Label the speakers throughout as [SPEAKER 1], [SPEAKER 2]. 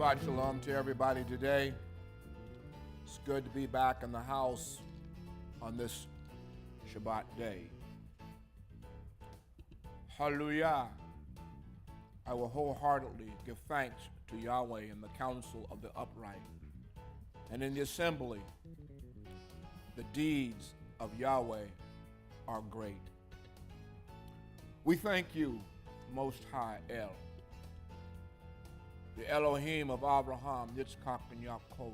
[SPEAKER 1] Shabbat Shalom to everybody today. It's good to be back in the house on this Shabbat day. Hallelujah. I will wholeheartedly give thanks to Yahweh in the council of the upright, and in the assembly, the deeds of Yahweh are great. We thank you, Most High El, the Elohim of Abraham, Yitzchak, and Yaakov,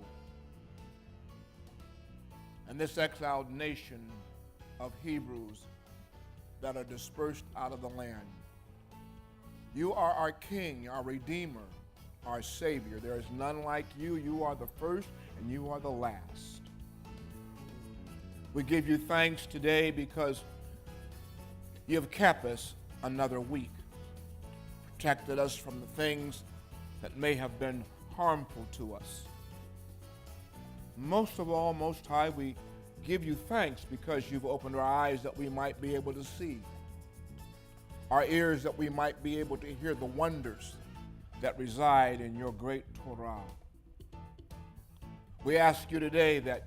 [SPEAKER 1] and this exiled nation of Hebrews that are dispersed out of the land. You are our King, our Redeemer, our Savior. There is none like you. You are the first and you are the last. We give you thanks today because you have kept us another week, protected us from the things that may have been harmful to us. Most of all, Most High, we give you thanks because you've opened our eyes that we might be able to see, our ears that we might be able to hear the wonders that reside in your great Torah. We ask you today that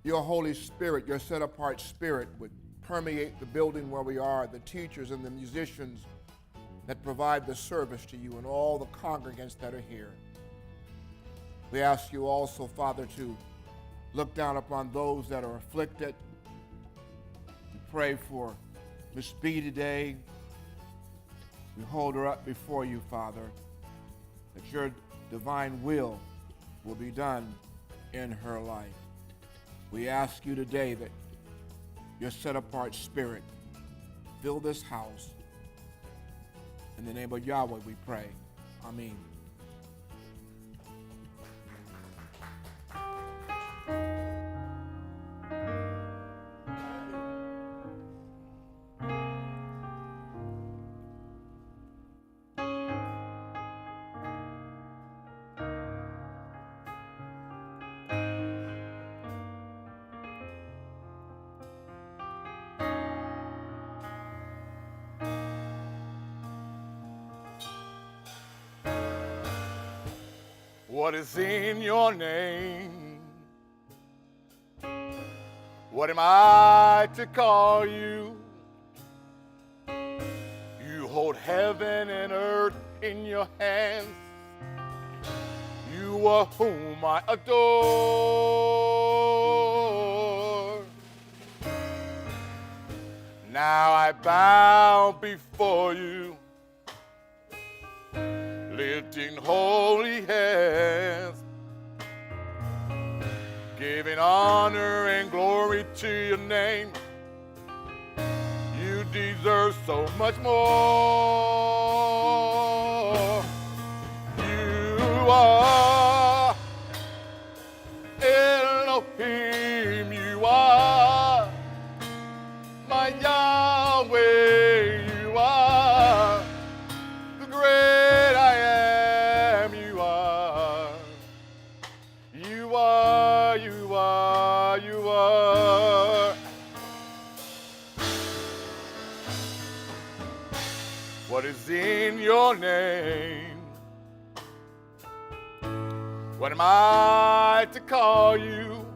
[SPEAKER 1] your Holy Spirit, your set-apart Spirit, would permeate the building where we are, the teachers and the musicians that provide the service to you, and all the congregants that are here. We ask you also, Father, to look down upon those that are afflicted. We pray for Miss B today. We hold her up before you, Father, that your divine will be done in her life. We ask you today that your set-apart Spirit fill this house. In the name of Yahweh we pray. Amen.
[SPEAKER 2] What is in your name? What am I to call you? You hold heaven and earth in your hands. You are whom I adore. Now I bow before you, lifting holy hands, giving honor and glory to your name. You deserve so much more. You are Elohim, you are my Yahweh, you are the great I am, you are. You are, you are, you are. What is in your name? What am I to call you?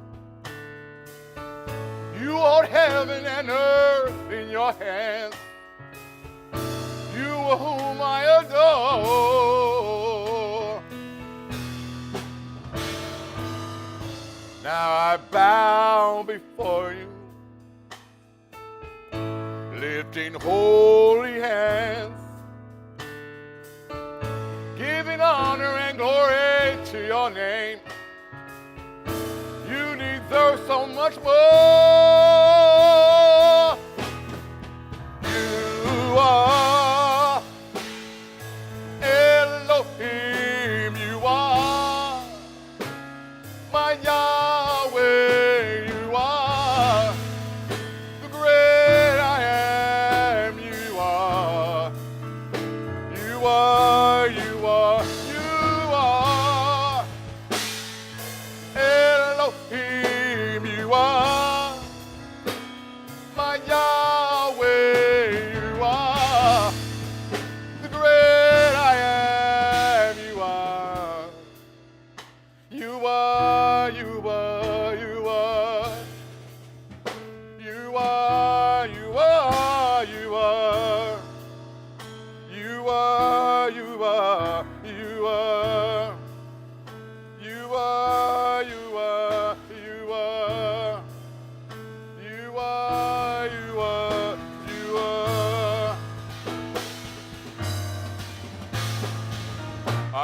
[SPEAKER 2] You hold heaven and earth in your hands. You are whom I adore. Now I bow before you, lifting holy hands, giving honor and glory to your name. You deserve so much more. You are Elohim, you are my Yahweh, you are the great I am, you are. You are, you are, you are Elohim, you are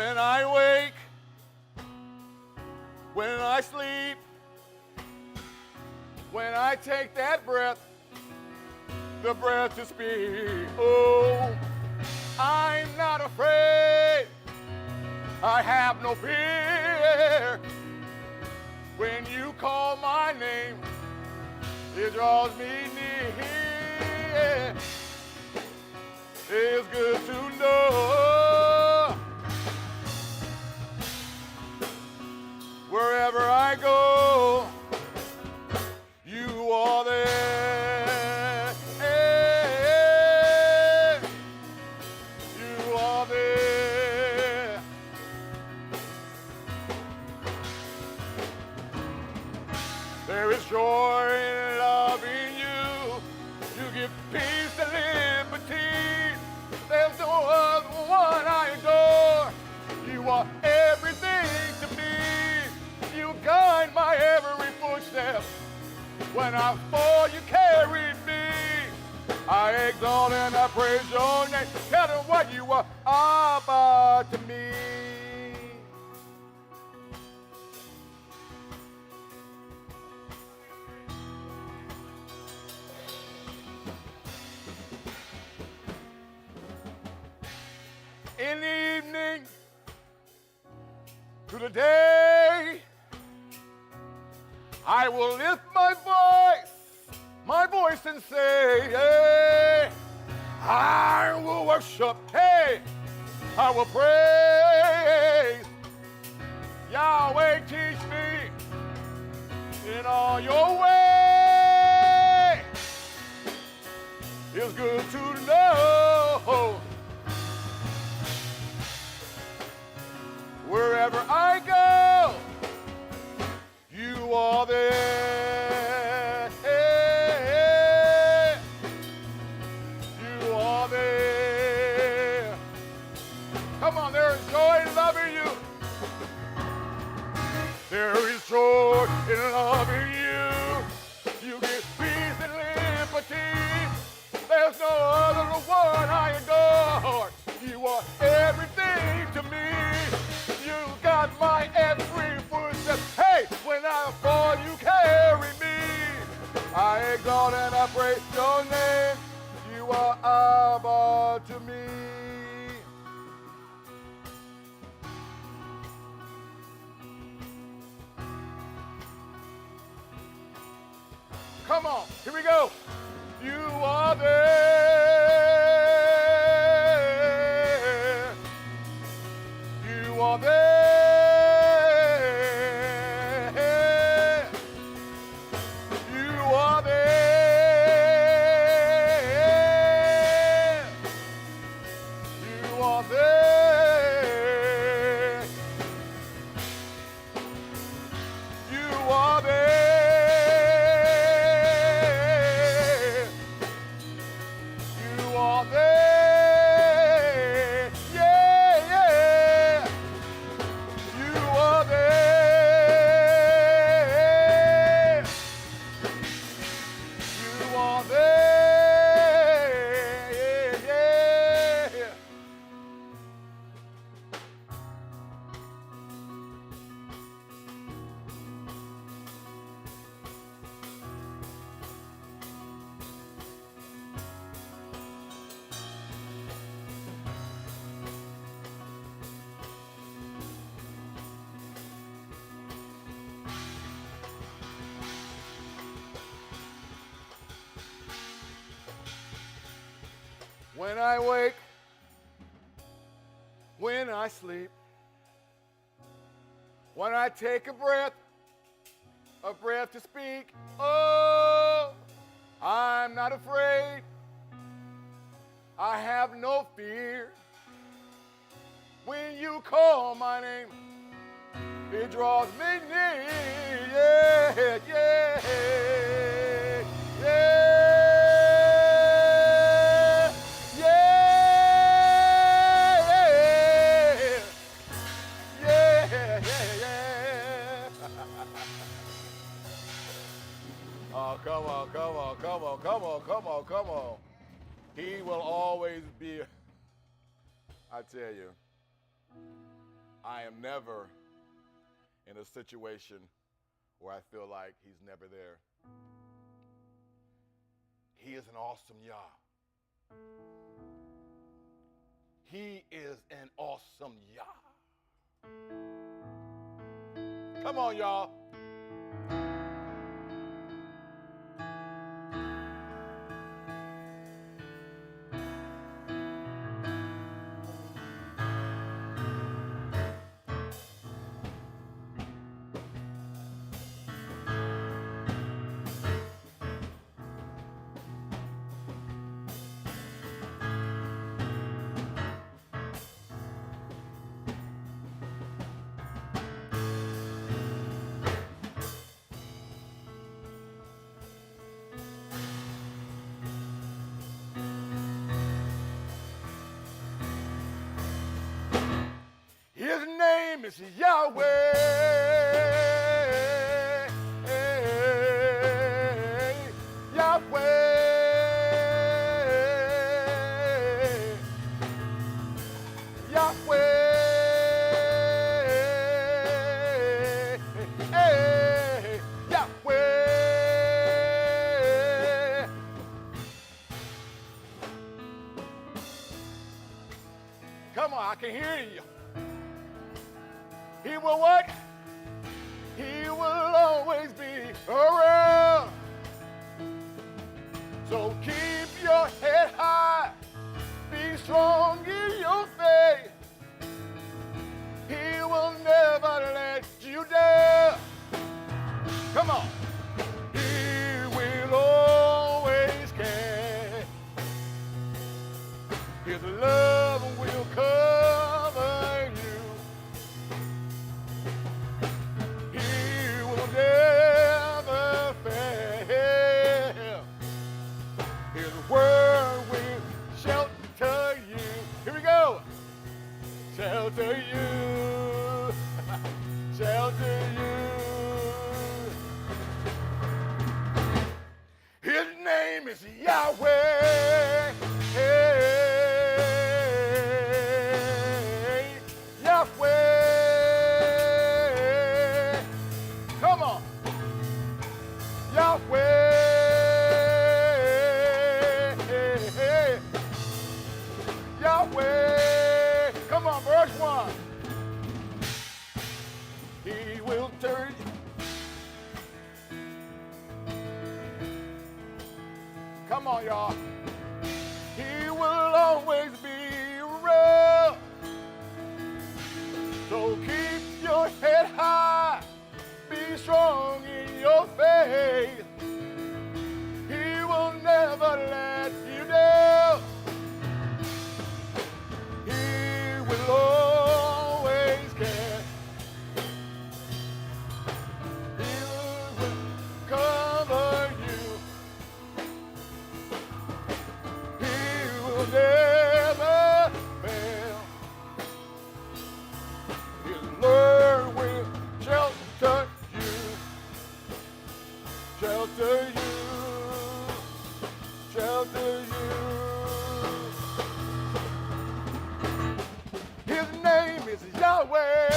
[SPEAKER 2] When I wake, when I sleep, when I take that breath, the breath to speak. Oh, I'm not afraid. I have no fear. When you call my name, it draws me near. It's good to know wherever I go, you are there. You are there. There is joy and love in you. You give peace and liberty. There's no other one I adore. You are everything to me. You guide my every footstep. When I fall, you carry me. I exalt and I praise your name. Tell them what you are about to me. In the evening, through the day, I will lift my voice and say, hey, I will worship, hey, I will praise. Yahweh, teach me in all your way. It's good to know wherever I go, you are there. You are there. Come on, there is joy in loving you. There is joy in loving you. You give peace and liberty. There's no other one I adore. You are everything to me. You got my every footstep. Hey, when I fall, you carry me. I exalt and I praise your name. You are Abba to me. Come on, here we go. You are there. You are there. You are there. You are there. You are there. You are there. Yeah, yeah. You are there. You are there. Yeah, yeah. When I wake, when I sleep, when I take a breath to speak, oh, I'm not afraid. I have no fear. When you call my name, it draws me near. Yeah, yeah, yeah. Oh, come on, come on, come on, come on, come on, come on. He will always be, I tell you. I am never in a situation where I feel like he's never there. He is an awesome Yah. He is an awesome Yah. Come on, y'all. His name is Yahweh. Yahweh. Yahweh. Yahweh. Come on, I can hear you. He will what? He will always be around. So keep your head high. Be strong in your faith. He will never let you down. Come on. He will always care. His love will cover you. Never fail. His word will shelter you. Here we go. Shelter you. Shelter you. His name is Yahweh. Yahweh. Yahweh, Yahweh, come on, verse 1. He will turn you. Come on, y'all. He will always be around. So keep your head high. Be strong in your faith. He will never let you down. He will always care. He will cover you. He will never fail. His word will shelter you. Shelter you, shelter you. His name is Yahweh.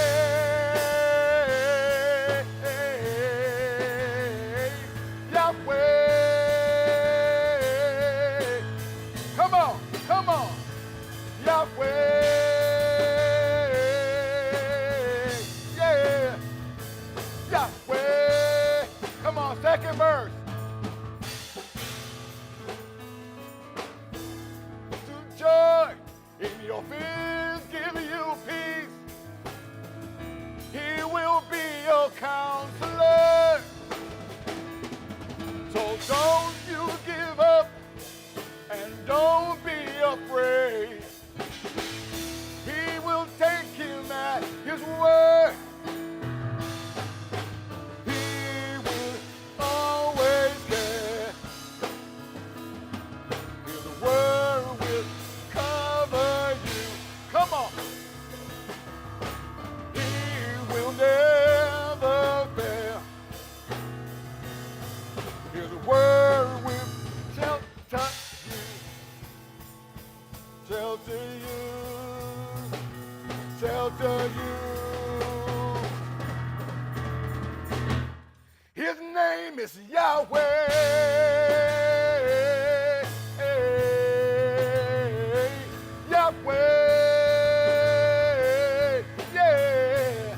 [SPEAKER 2] Yahweh. Come on, come on. Yahweh. Yeah. Yahweh. Come on, second verse. To joy in your fears, give you peace. He will be your counselor. So don't you give up and don't be afraid. He will take him at his word. Never fail. His word will shelter you. Shelter you. Shelter you. name is Yahweh. Yahweh. Yeah.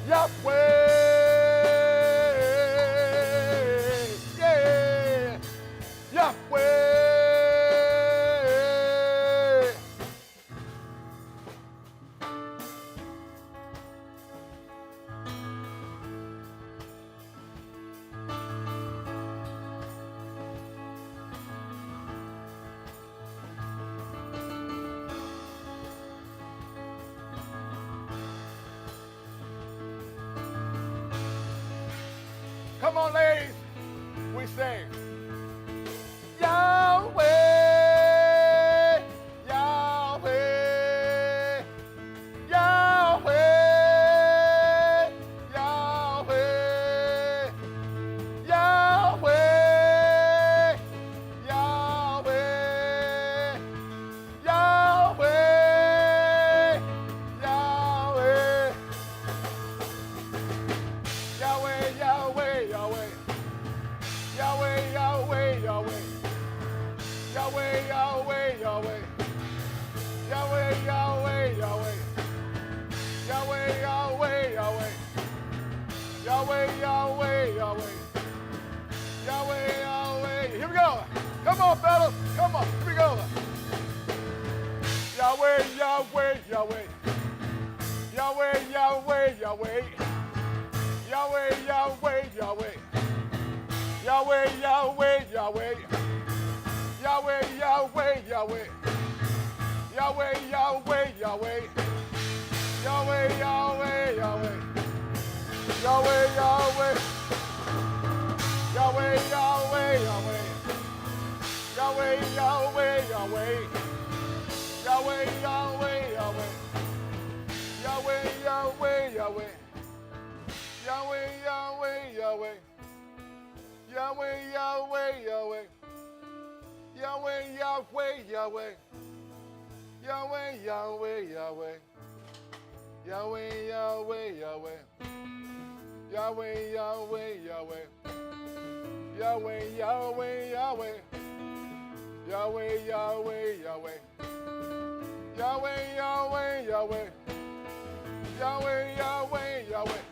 [SPEAKER 2] Yahweh. Yeah. Yahweh. Come on, ladies. We say, Yahweh, Yahweh, Yahweh, Yahweh, Yahweh, Yahweh, Yahweh, Yahweh. Yahweh, Yahweh, Yahweh. Yahweh, Yahweh, Yahweh. Yahweh, Yahweh, Yahweh. Yahweh, Yahweh, Yahweh. Yahweh, Yahweh, Yahweh. Yahweh, Yahweh, Yahweh. Yahweh, Yahweh. Here we go. Come on, fellas. Come on. Here we go. Yahweh, Yahweh, Yahweh. Yahweh, Yahweh, Yahweh. Yahweh, Yahweh, Yahweh. Yahweh, Yahweh, Yahweh. Yahweh, Yahweh, Yahweh. Yahweh, Yahweh, Yahweh. Yahweh, Yahweh, Yahweh. Yahweh, Yahweh. Yahweh, Yahweh, Yahweh. Yahweh, Yahweh, Yahweh. Yahweh, Yahweh, Yahweh. Yahweh, Yahweh, Yahweh. Yahweh, Yahweh, Yahweh. Yahweh, Yahweh, Yahweh. Yahweh, Yahweh, Yahweh. Yahweh, Yahweh, Yahweh. Yahweh, Yahweh, Yahweh. Yahweh, Yahweh, Yahweh. Yahweh, Yahweh, Yahweh. Yahweh, Yahweh, Yahweh. Yahweh, Yahweh, Yahweh. Yahweh, Yahweh, Yahweh.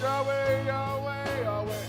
[SPEAKER 2] Yahweh, Yahweh, Yahweh.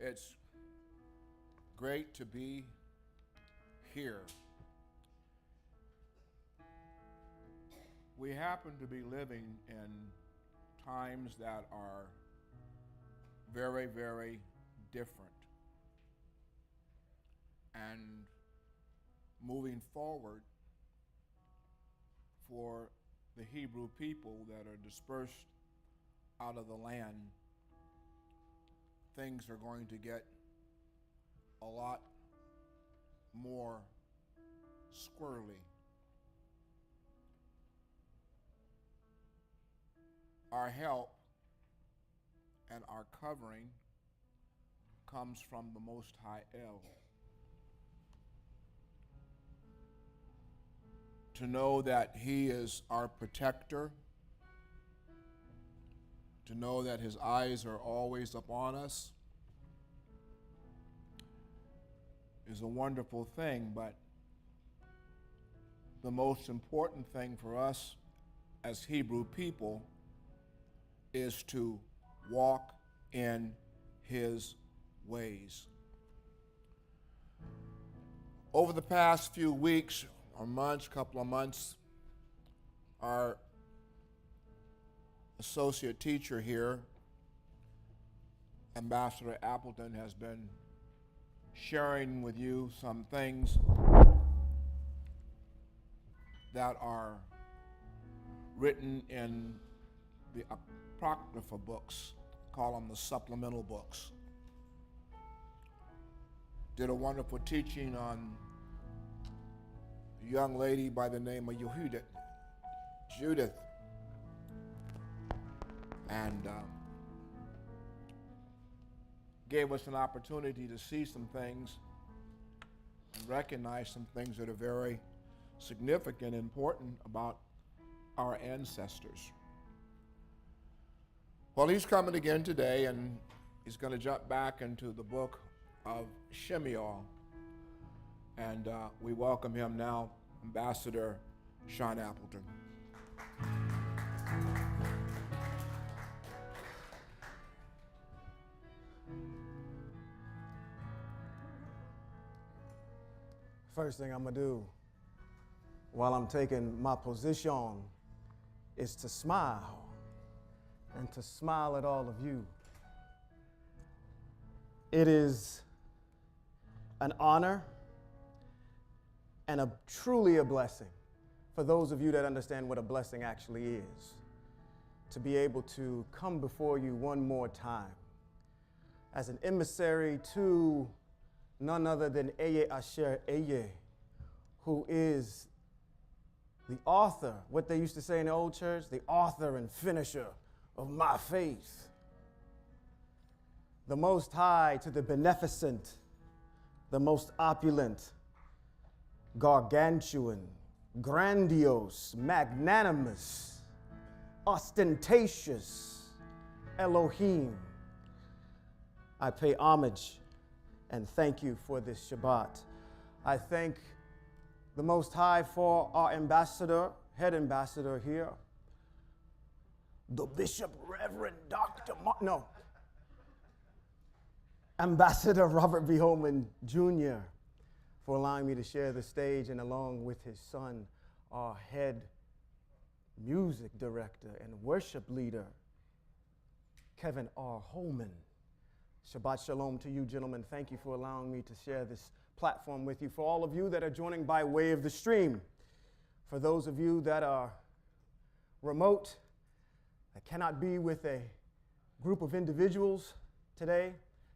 [SPEAKER 1] It's great to be here. We happen to be living in times that are very, very different. And moving forward for the Hebrew people that are dispersed out of the land, things are going to get a lot more squirrely. Our help and our covering comes from the Most High El. To know that He is our protector, to know that His eyes are always upon us, is a wonderful thing, but the most important thing for us as Hebrew people is to walk in His ways. Over the past few weeks or months, couple of months, our associate teacher here, Ambassador Appleton, has been sharing with you some things that are written in the apocrypha books, call them the supplemental books. Did a wonderful teaching on a young lady by the name of Judith. And gave us an opportunity to see some things and recognize some things that are very significant and important about our ancestors. Well, he's coming again today, and he's going to jump back into the book of Shemuel. And we welcome him now, Ambassador Sean Appleton.
[SPEAKER 3] First thing I'm going to do while I'm taking my position is to smile, and to smile at all of you. It is an honor and truly a blessing for those of you that understand what a blessing actually is, to be able to come before you one more time as an emissary to none other than Eye Asher Eye, who is the author, what they used to say in the old church, the author and finisher of my faith. The Most High to the beneficent, the most opulent, gargantuan, grandiose, magnanimous, ostentatious Elohim. I pay homage and thank you for this Shabbat. I thank the Most High for our ambassador, head ambassador here, the Bishop Reverend Ambassador Robert B. Holman Jr., for allowing me to share the stage, and along with his son, our head music director and worship leader, Kevin R. Holman. Shabbat Shalom to you, gentlemen. Thank you for allowing me to share this platform with you. For all of you that are joining by way of the stream, for those of you that are remote, that cannot be with a group of individuals today,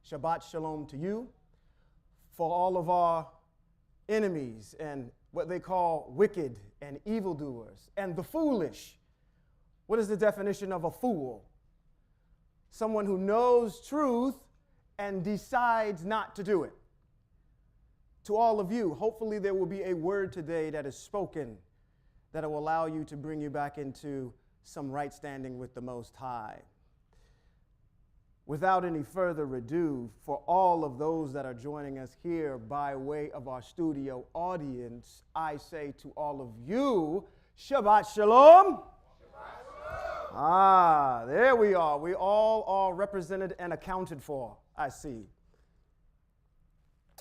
[SPEAKER 3] Shabbat Shalom to you. For all of our enemies and what they call wicked and evildoers and the foolish. What is the definition of a fool? Someone who knows truth and decides not to do it. To all of you, hopefully there will be a word today that is spoken that will allow you to bring you back into some right standing with the Most High. Without any further ado, for all of those that are joining us here by way of our studio audience, I say to all of you, Shabbat Shalom. Ah, there we are. We all are represented and accounted for, I see.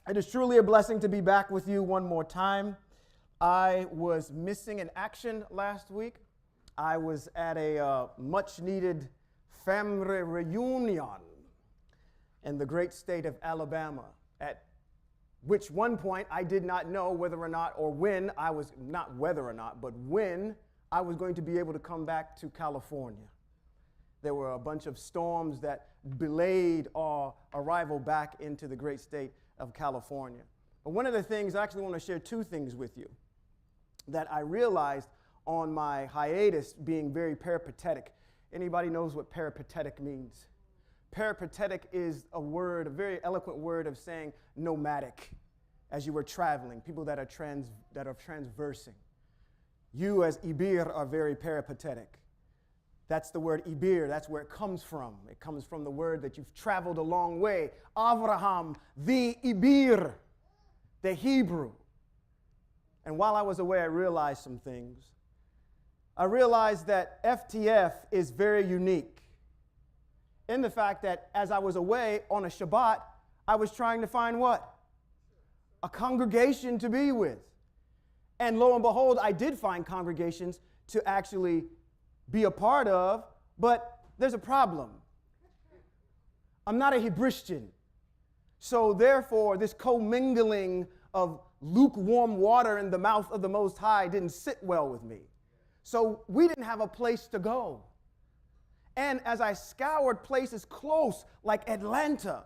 [SPEAKER 3] It is truly a blessing to be back with you one more time. I was missing in action last week. I was at a much-needed family reunion in the great state of Alabama, at which one point I did not know whether or not, or when I was, not whether or not, but when I was going to be able to come back to California. There were a bunch of storms that delayed our arrival back into the great state of California. But one of the things, I actually want to share two things with you that I realized on my hiatus being very peripatetic. Anybody knows what peripatetic means? Peripatetic is a word, a very eloquent word of saying nomadic, as you were traveling, people that are transversing. You as Ibir are very peripatetic. That's the word Ibir, that's where it comes from. It comes from the word that you've traveled a long way. Avraham, the Ibir, the Hebrew. And while I was away, I realized some things. I realized that FTF is very unique in the fact that as I was away on a Shabbat, I was trying to find what? A congregation to be with. And lo and behold, I did find congregations to actually be a part of, but there's a problem. I'm not a Hebristian. So therefore, this commingling of lukewarm water in the mouth of the Most High didn't sit well with me. So we didn't have a place to go. And as I scoured places close like Atlanta,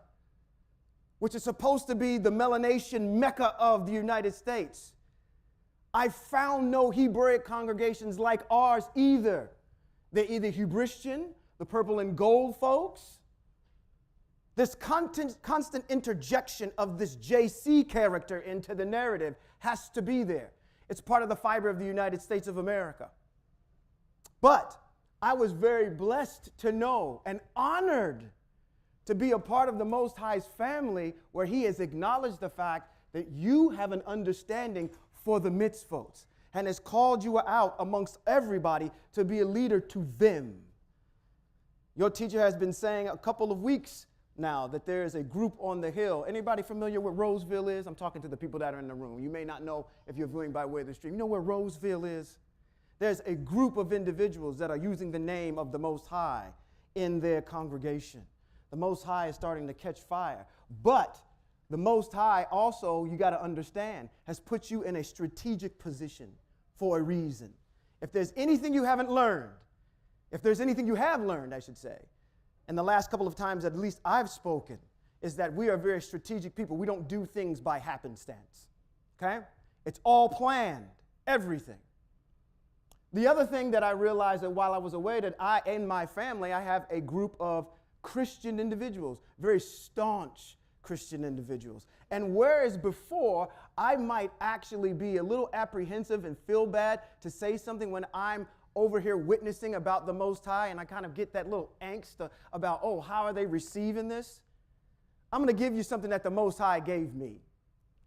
[SPEAKER 3] which is supposed to be the melanation mecca of the United States, I found no Hebraic congregations like ours either. They're either Hebristian, the purple and gold folks. This constant interjection of this JC character into the narrative has to be there. It's part of the fiber of the United States of America. But I was very blessed to know and honored to be a part of the Most High's family, where he has acknowledged the fact that you have an understanding for the mitzvot and has called you out amongst everybody to be a leader to them. Your teacher has been saying a couple of weeks now that there is a group on the hill. Anybody familiar with Roseville is? I'm talking to the people that are in the room. You may not know if you're viewing by way of the stream. You know where Roseville is? There's a group of individuals that are using the name of the Most High in their congregation. The Most High is starting to catch fire. But the Most High also, you got to understand, has put you in a strategic position for a reason. If there's anything you haven't learned, if there's anything you have learned, I should say, and the last couple of times at least I've spoken, is that we are very strategic people. We don't do things by happenstance, okay? It's all planned, everything. The other thing that I realized that while I was away, that in my family, I have a group of Christian individuals, very staunch Christian individuals. And whereas before, I might actually be a little apprehensive and feel bad to say something when I'm over here witnessing about the Most High, and I kind of get that little angst about, oh, how are they receiving this? I'm going to give you something that the Most High gave me.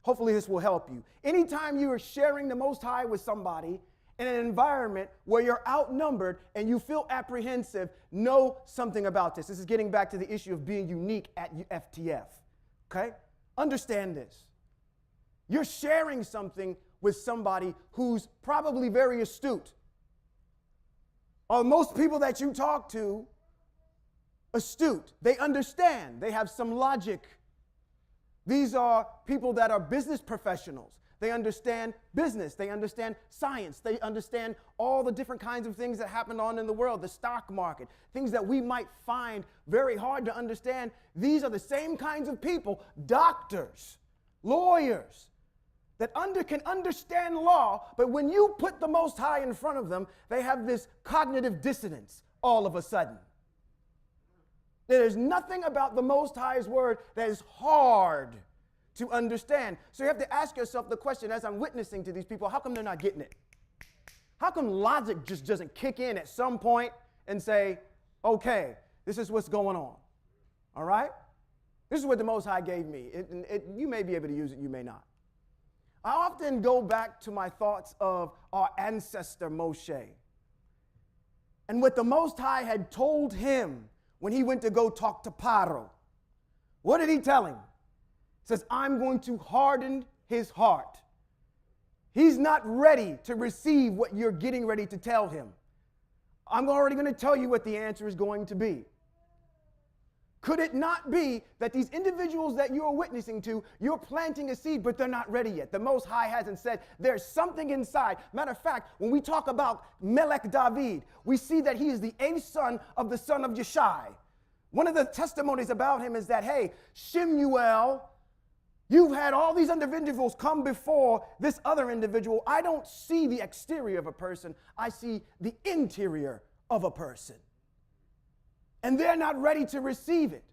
[SPEAKER 3] Hopefully this will help you. Anytime you are sharing the Most High with somebody in an environment where you're outnumbered and you feel apprehensive, know something about this. This is getting back to the issue of being unique at FTF, okay? Understand this. You're sharing something with somebody who's probably very astute. Or most people that you talk to, astute. They understand. They have some logic. These are people that are business professionals. They understand business. They understand science. They understand all the different kinds of things that happen on in the world, the stock market, things that we might find very hard to understand. These are the same kinds of people, doctors, lawyers, that can understand law, but when you put the Most High in front of them, they have this cognitive dissonance all of a sudden. There's nothing about the Most High's word that is hard to understand. So you have to ask yourself the question, as I'm witnessing to these people, how come they're not getting it? How come logic just doesn't kick in at some point and say, okay, this is what's going on, all right? This is what the Most High gave me. You may be able to use it, you may not. I often go back to my thoughts of our ancestor Moshe and what the Most High had told him when he went to go talk to Paro. What did he tell him? He says, I'm going to harden his heart. He's not ready to receive what you're getting ready to tell him. I'm already going to tell you what the answer is going to be. Could it not be that these individuals that you're witnessing to, you're planting a seed, but they're not ready yet? The Most High hasn't said there's something inside. Matter of fact, when we talk about Melech David, we see that he is the 8th son of the son of Yeshai. One of the testimonies about him is that, hey, Shemuel, you've had all these individuals come before this other individual. I don't see the exterior of a person. I see the interior of a person. And they're not ready to receive it.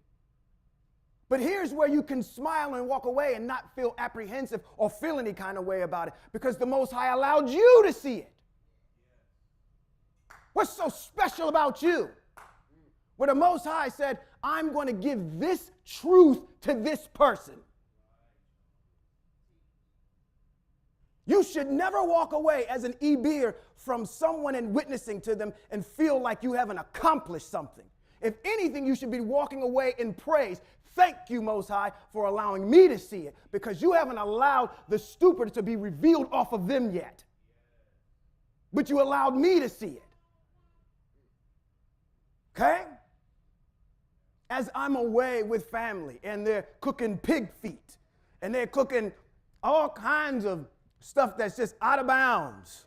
[SPEAKER 3] But here's where you can smile and walk away and not feel apprehensive or feel any kind of way about it, because the Most High allowed you to see it. What's so special about you? Where the Most High said, I'm going to give this truth to this person. You should never walk away as an Ebir from someone and witnessing to them and feel like you haven't accomplished something. If anything, you should be walking away in praise. Thank you, Most High, for allowing me to see it, because you haven't allowed the stupid to be revealed off of them yet. But you allowed me to see it. Okay? As I'm away with family and they're cooking pig feet and they're cooking all kinds of stuff that's just out of bounds.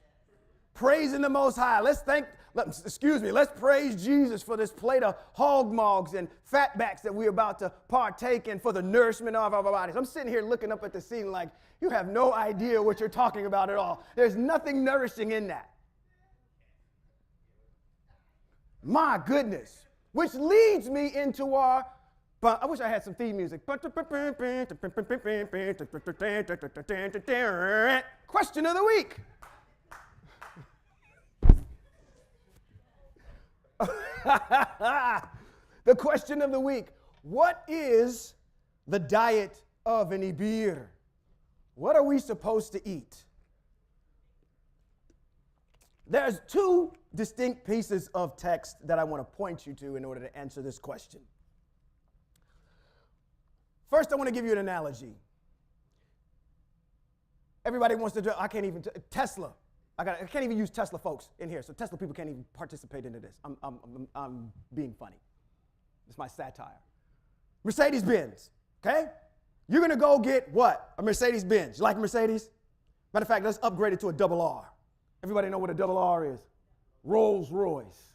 [SPEAKER 3] Praising the Most High. Let's praise Jesus for this plate of hog mogs and fatbacks that we're about to partake in for the nourishment of our bodies. I'm sitting here looking up at the scene like, you have no idea what you're talking about at all. There's nothing nourishing in that. My goodness. Which leads me into our, but I wish I had some theme music. Question of the week. The question of the week. What is the diet of an Ibir? What are we supposed to eat? There's two distinct pieces of text that I want to point you to in order to answer this question. First, I want to give you an analogy. Everybody wants to do, Tesla. I can't even use Tesla folks in here, so Tesla people can't even participate into this. I'm being funny. It's my satire. Mercedes-Benz, okay? You're going to go get what? A Mercedes-Benz. You like a Mercedes? Matter of fact, let's upgrade it to a double R. Everybody know what a double R is? Rolls Royce.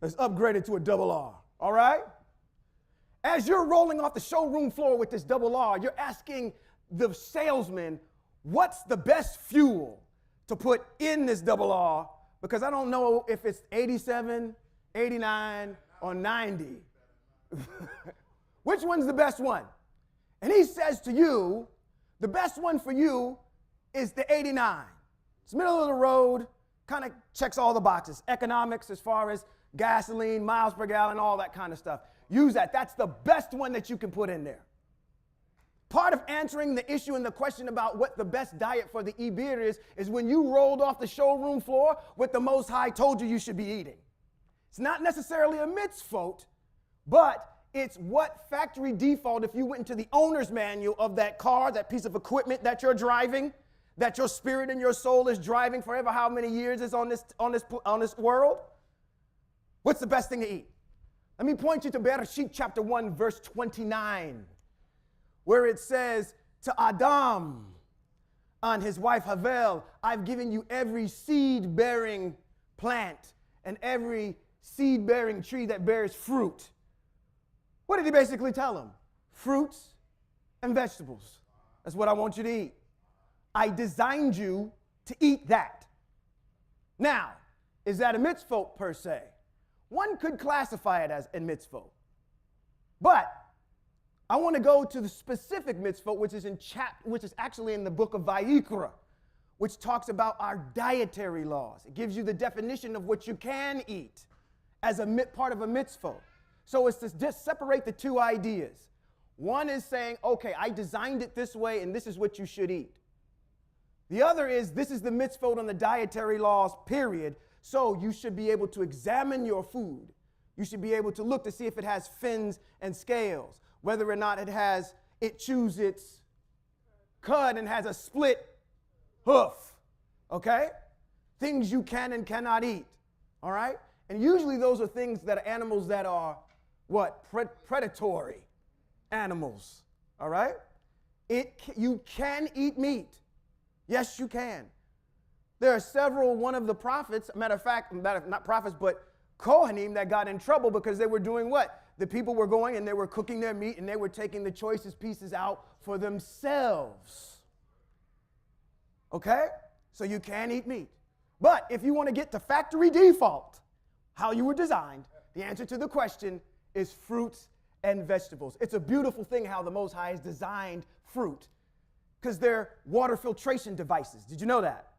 [SPEAKER 3] Let's upgrade it to a double R, all right? As you're rolling off the showroom floor with this double R, you're asking the salesman, what's the best fuel to put in this double R? Because I don't know if it's 87, 89, or 90. Which one's the best one? And he says to you, the best one for you is the 89. It's middle of the road, kind of checks all the boxes. Economics as far as gasoline, miles per gallon, all that kind of stuff. Use that. That's the best one that you can put in there. Part of answering the issue and the question about what the best diet for the Ibir is when you rolled off the showroom floor what the Most High told you should be eating. It's not necessarily a mitzvot, but it's what factory default, if you went into the owner's manual of that car, that piece of equipment that you're driving, that your spirit and your soul is driving forever, how many years is on this world? What's the best thing to eat? Let me point you to Bereshit chapter 1, verse 29, where it says, to Adam and his wife Havel, I've given you every seed-bearing plant and every seed-bearing tree that bears fruit. What did he basically tell them? Fruits and vegetables. That's what I want you to eat. I designed you to eat that. Now, is that a mitzvot per se? One could classify it as a mitzvot. But I want to go to the specific mitzvot, which is actually in the book of Vayikra, which talks about our dietary laws. It gives you the definition of what you can eat as a part of a mitzvot. So it's to just separate the two ideas. One is saying, okay, I designed it this way, and this is what you should eat. The other is, this is the mitzvot on the dietary laws, period. So you should be able to examine your food. You should be able to look to see if it has fins and scales, whether or not it chews its cud and has a split hoof, okay? Things you can and cannot eat, all right? And usually those are things that are animals that are what? Predatory animals, all right? You can eat meat. Yes, you can. There are several, one of the prophets, matter of fact, not prophets, but Kohanim that got in trouble because they were doing what? The people were going and they were cooking their meat and they were taking the choicest pieces out for themselves. Okay? So you can eat meat. But if you want to get to factory default, how you were designed, the answer to the question is fruits and vegetables. It's a beautiful thing how the Most High has designed fruit because they're water filtration devices. Did you know that?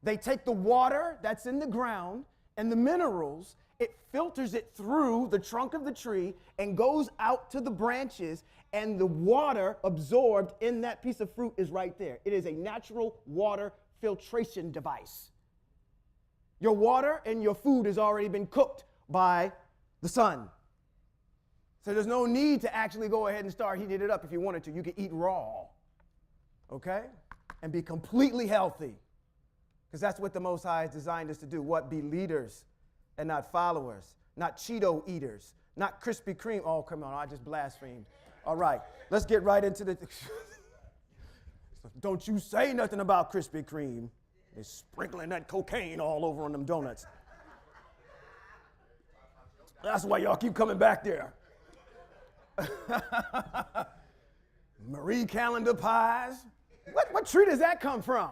[SPEAKER 3] They take the water that's in the ground and the minerals, it filters it through the trunk of the tree and goes out to the branches, and the water absorbed in that piece of fruit is right there. It is a natural water filtration device. Your water and your food has already been cooked by the sun. So there's no need to actually go ahead and start heating it up if you wanted to. You can eat raw, okay? And be completely healthy. Because that's what the Most High has designed us to do. What? Be leaders and not followers. Not Cheeto eaters. Not Krispy Kreme. Oh, come on. I just blasphemed. All right. Let's get right into the... Don't you say nothing about Krispy Kreme. They're sprinkling that cocaine all over on them donuts. That's why y'all keep coming back there. Marie Calendar pies. What tree does that come from?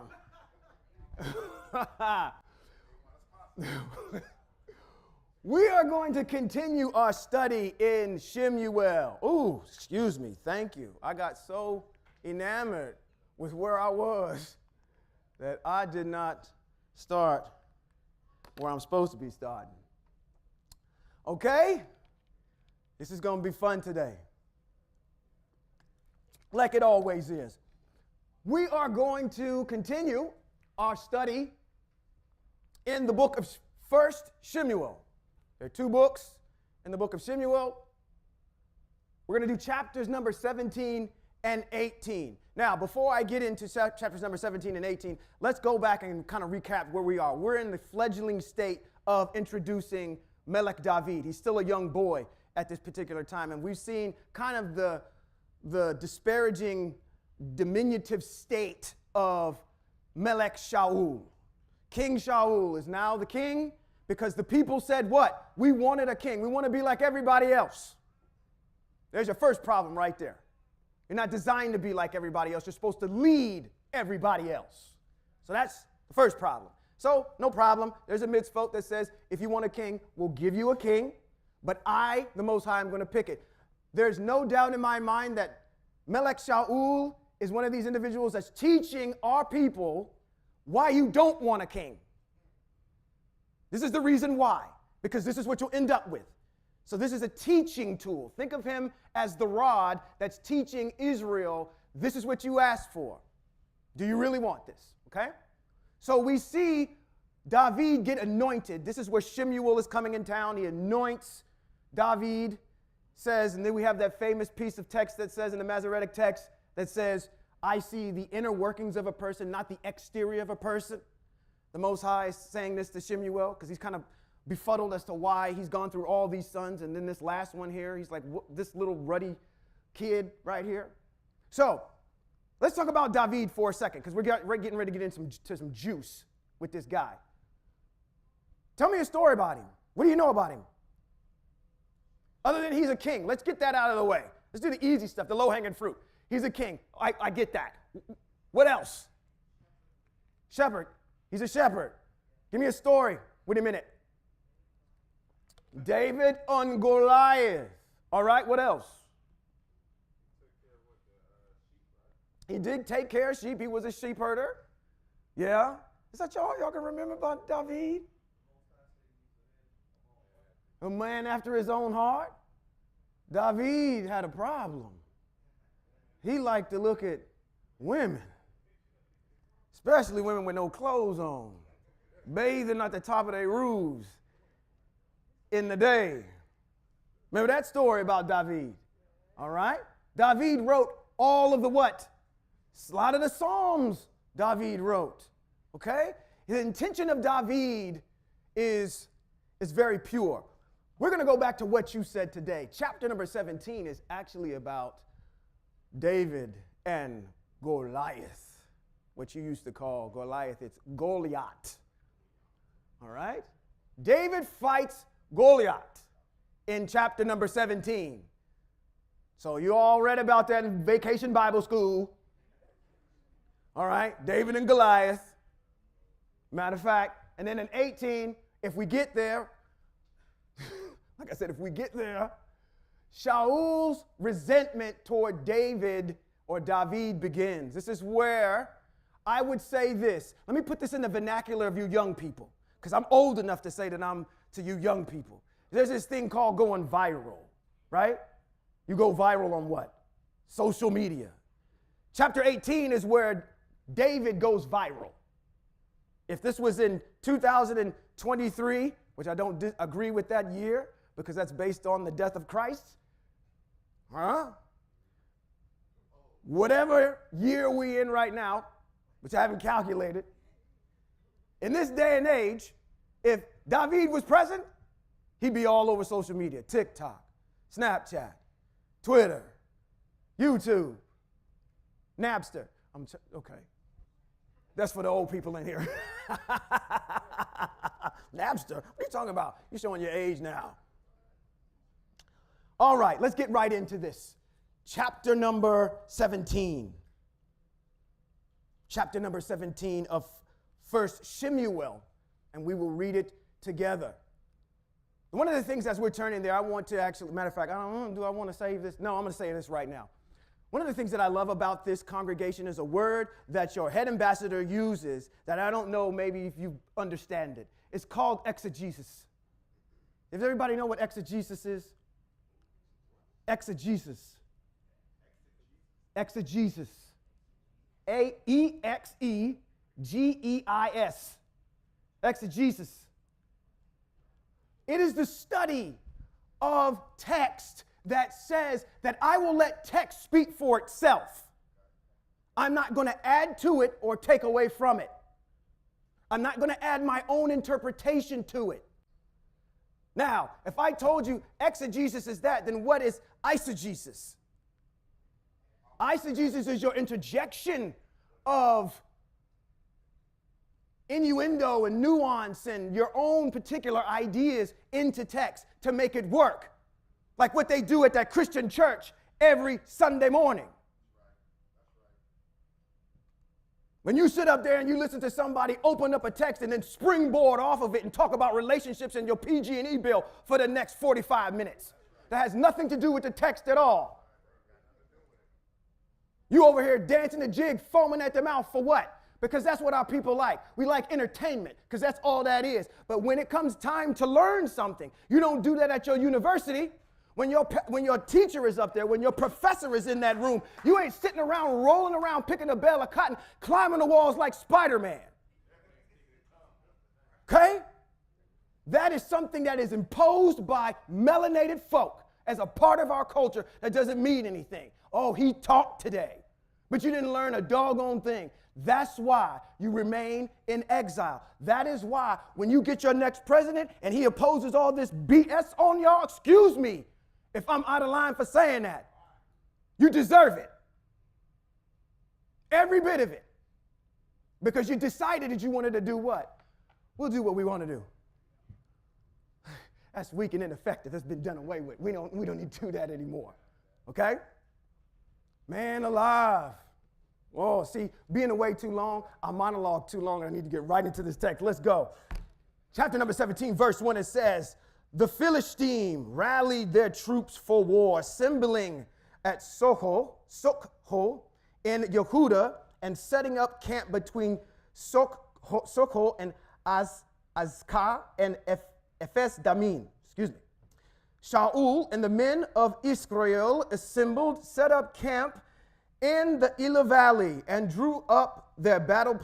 [SPEAKER 3] We are going to continue our study in Shemuel. Ooh, excuse me, thank you. I got so enamored with where I was that I did not start where I'm supposed to be starting. Okay? This is going to be fun today. Like it always is. We are going to continue our study in the book of 1st Shemuel. There are 2 books in the book of Shemuel. We're going to do chapters number 17 and 18. Now, before I get into chapters number 17 and 18, let's go back and kind of recap where we are. We're in the fledgling state of introducing Melech David. He's still a young boy at this particular time, and we've seen kind of the disparaging, diminutive state of Melech Shaul. King Shaul is now the king because the people said what? We wanted a king. We want to be like everybody else. There's your first problem right there. You're not designed to be like everybody else. You're supposed to lead everybody else. So that's the first problem. So no problem. There's a mitzvot that says if you want a king, we'll give you a king, but I, the Most High, am going to pick it. There's no doubt in my mind that Melech Shaul is one of these individuals that's teaching our people why you don't want a king. This is the reason why, because this is what you'll end up with. So this is a teaching tool. Think of him as the rod that's teaching Israel, this is what you asked for. Do you really want this? Okay? So we see David get anointed. This is where Shemuel is coming in town. He anoints David, says, and then we have that famous piece of text that says in the Masoretic text that says, I see the inner workings of a person, not the exterior of a person. The Most High is saying this to Shemuel because he's kind of befuddled as to why he's gone through all these sons, and then this last one here, he's like this little ruddy kid right here. So let's talk about David for a second because we're getting ready to get into some juice with this guy. Tell me a story about him. What do you know about him? Other than he's a king. Let's get that out of the way. Let's do the easy stuff, the low-hanging fruit. He's a king. I get that. What else? Shepherd. He's a shepherd. Give me a story. Wait a minute. David on Goliath. All right, what else? He did take care of sheep. He was a sheep herder. Yeah. Is that y'all? Y'all can remember about David? A man after his own heart. David had a problem. He liked to look at women, especially women with no clothes on, bathing at the top of their roofs in the day. Remember that story about David? All right? David wrote all of the what? A lot of the Psalms David wrote. Okay? The intention of David is very pure. We're going to go back to what you said today. Chapter number 17 is actually about David and Goliath. What you used to call Goliath, it's Goliath. All right? David fights Goliath in chapter number 17. So you all read about that in Vacation Bible School. All right? David and Goliath. Matter of fact, and then in 18, if we get there, like I said, if we get there, Shaul's resentment toward David or David begins. This is where I would say this. Let me put this in the vernacular of you young people, because I'm old enough to say that I'm to you young people. There's this thing called going viral, right? You go viral on what? Social media. Chapter 18 is where David goes viral. If this was in 2023, which I don't agree with that year, because that's based on the death of Christ. Whatever year we in right now, which I haven't calculated, in this day and age, if David was present, he'd be all over social media, TikTok, Snapchat, Twitter, YouTube, Napster. Okay. That's for the old people in here. Napster? What are you talking about? You're showing your age now. All right, let's get right into this. Chapter number 17. Chapter number 17 of 1 Shemuel, and we will read it together. One of the things as we're turning there, I want to actually, matter of fact, I don't know, do I want to save this? No, I'm going to say this right now. One of the things that I love about this congregation is a word that your head ambassador uses that I don't know maybe if you understand it. It's called exegesis. Does everybody know what exegesis is? Exegesis. Exegesis. A-E-X-E-G-E-I-S. Exegesis. It is the study of text that says that I will let text speak for itself. I'm not going to add to it or take away from it. I'm not going to add my own interpretation to it. Now, if I told you exegesis is that, then what is eisegesis? Eisegesis is your interjection of innuendo and nuance and your own particular ideas into text to make it work. Like what they do at that Christian church every Sunday morning. When you sit up there and you listen to somebody open up a text and then springboard off of it and talk about relationships and your PG&E bill for the next 45 minutes. That has nothing to do with the text at all. You over here dancing the jig, foaming at the mouth for what? Because that's what our people like. We like entertainment because that's all that is. But when it comes time to learn something, you don't do that at your university. When your teacher is up there, when your professor is in that room, you ain't sitting around rolling around picking a bale of cotton, climbing the walls like Spider-Man. Okay? That is something that is imposed by melanated folk as a part of our culture that doesn't mean anything. Oh, he talked today, but you didn't learn a doggone thing. That's why you remain in exile. That is why when you get your next president and he opposes all this BS on y'all, excuse me if I'm out of line for saying that. You deserve it. Every bit of it. Because you decided that you wanted to do what? We'll do what we want to do. That's weak and ineffective. That's been done away with. We don't need to do that anymore. Okay? Man alive. Oh, see, being away too long, I monologue too long. I need to get right into this text. Let's go. Chapter number 17, verse 1, it says, the Philistine rallied their troops for war, assembling at Sokho in Yehuda and setting up camp between Sokho and Azkah and Ephes Damim. Shaul and the men of Israel assembled, set up camp in the Elah Valley and drew up their battle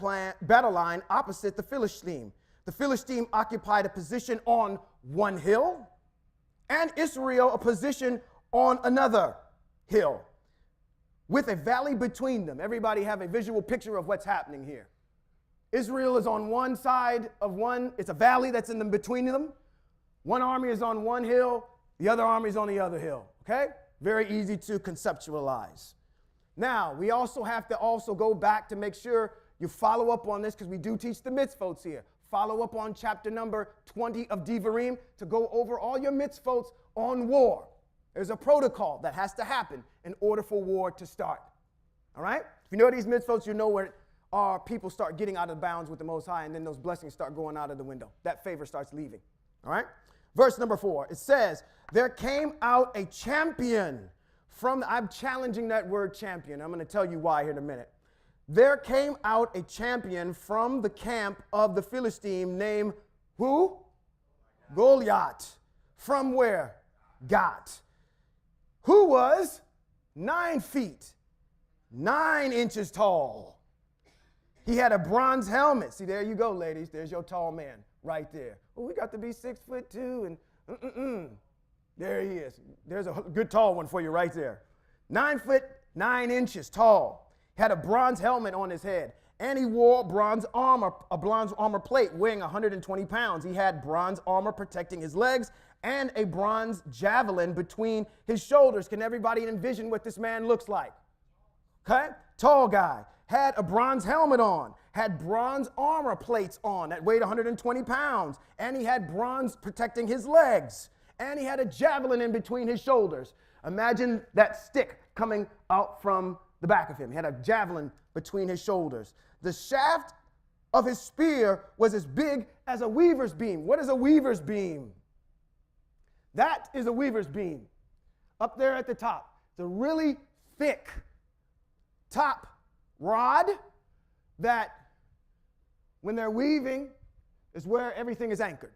[SPEAKER 3] line opposite the Philistine. The Philistine occupied a position on one hill, and Israel a position on another hill, with a valley between them. Everybody have a visual picture of what's happening here. Israel is on one side of one, it's a valley that's in between them. One army is on one hill, the other army is on the other hill, okay? Very easy to conceptualize. Now, we also have to go back to make sure you follow up on this because we do teach the mitzvot here. Follow up on chapter number 20 of Devarim to go over all your mitzvot on war. There's a protocol that has to happen in order for war to start. All right? If you know these mitzvot, you know where our people start getting out of bounds with the Most High, and then those blessings start going out of the window. That favor starts leaving. All right? Verse number 4, it says, there came out a champion I'm challenging that word champion. I'm going to tell you why here in a minute. There came out a champion from the camp of the Philistine named who? Goliath. From where? Gat. Who was 9 feet, 9 inches tall. He had a bronze helmet. See, there you go, ladies. There's your tall man right there. Well, we got to be 6'2" and There he is. There's a good tall one for you right there. 9 foot, 9 inches tall. Had a bronze helmet on his head. And he wore bronze armor, a bronze armor plate weighing 120 pounds. He had bronze armor protecting his legs and a bronze javelin between his shoulders. Can everybody envision what this man looks like? Okay? Tall guy. had a bronze helmet on, had bronze armor plates on that weighed 120 pounds, and he had bronze protecting his legs, and he had a javelin in between his shoulders. Imagine that stick coming out from the back of him. He had a javelin between his shoulders. The shaft of his spear was as big as a weaver's beam. What is a weaver's beam? That is a weaver's beam. Up there at the top. It's a really thick top rod that when they're weaving is where everything is anchored.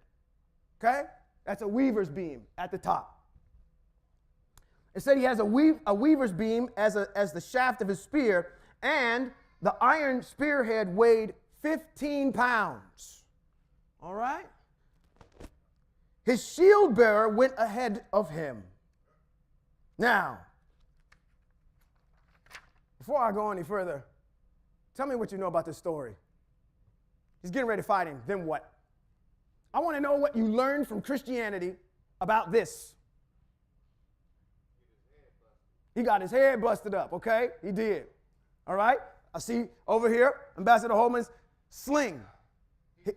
[SPEAKER 3] Okay? That's a weaver's beam at the top. It said he has a weaver's beam as the shaft of his spear, and the iron spearhead weighed 15 pounds. All right? His shield bearer went ahead of him. Now, before I go any further, tell me what you know about this story. He's getting ready to fight him. Then what? I want to know what you learned from Christianity about this. He got his head busted up, okay? He did. All right? I see over here, Ambassador Holman's sling. He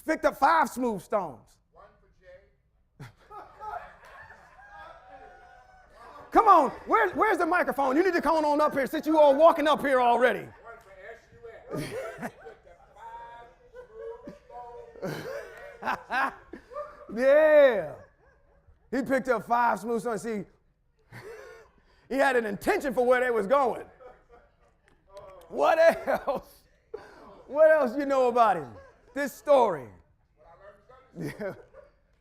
[SPEAKER 3] picked up 5 smooth stones.
[SPEAKER 1] One for Jay.
[SPEAKER 3] Come on, where's the microphone? You need to come on up here since you all walking up here already.
[SPEAKER 1] One for SUS.
[SPEAKER 3] Yeah. He picked up 5 smooth stones. See, he had an intention for where they was going. What else? What else you know about him? This story. Yeah.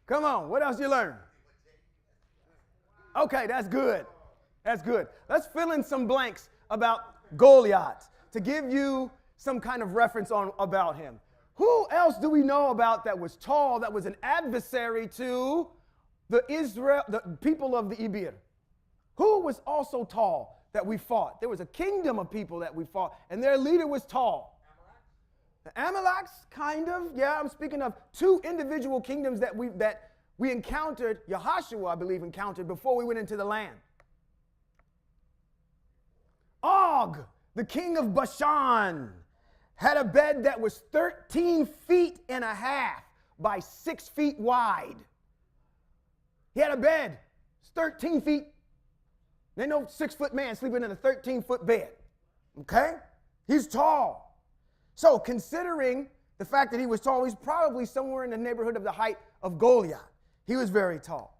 [SPEAKER 3] Come on, what else you learn? Okay, that's good. That's good. Let's fill in some blanks about Goliath to give you some kind of reference about him. Who else do we know about that was tall, that was an adversary to the people of the Ibir? Who was also tall that we fought? There was a kingdom of people that we fought, and their leader was tall. The Amalekites, kind of. Yeah, I'm speaking of 2 individual kingdoms that we encountered, Yahushua, I believe, encountered before we went into the land. Og, the king of Bashan, had a bed that was 13 feet and a half by 6 feet wide. He had a bed, it's 13 feet. There ain't no 6-foot man sleeping in a 13-foot bed. Okay? He's tall. So considering the fact that he was tall, he's probably somewhere in the neighborhood of the height of Goliath. He was very tall.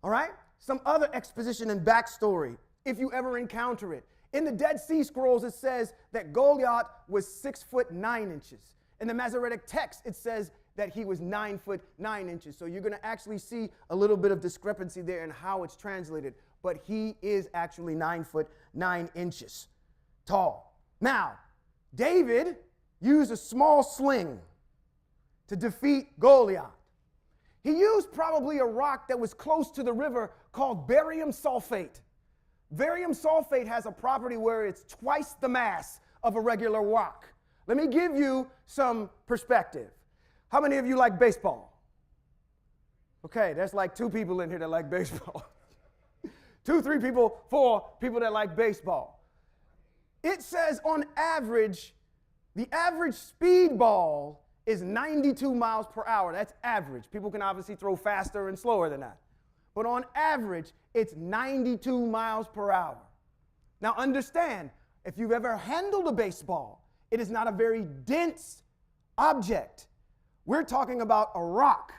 [SPEAKER 3] All right? Some other exposition and backstory, if you ever encounter it. In the Dead Sea Scrolls, it says that Goliath was 6 foot 9 inches. In the Masoretic text, it says that he was 9 foot 9 inches. So you're going to actually see a little bit of discrepancy there in how it's translated. But he is actually 9 foot 9 inches tall. Now, David used a small sling to defeat Goliath. He used probably a rock that was close to the river called barium sulfate. Barium sulfate has a property where it's twice the mass of a regular rock. Let me give you some perspective. How many of you like baseball? Okay, there's like 2 people in here that like baseball. 2, 3 people, 4 people that like baseball. It says on average, the average speed ball is 92 miles per hour. That's average. People can obviously throw faster and slower than that. But on average, it's 92 miles per hour. Now understand, if you've ever handled a baseball, it is not a very dense object. We're talking about a rock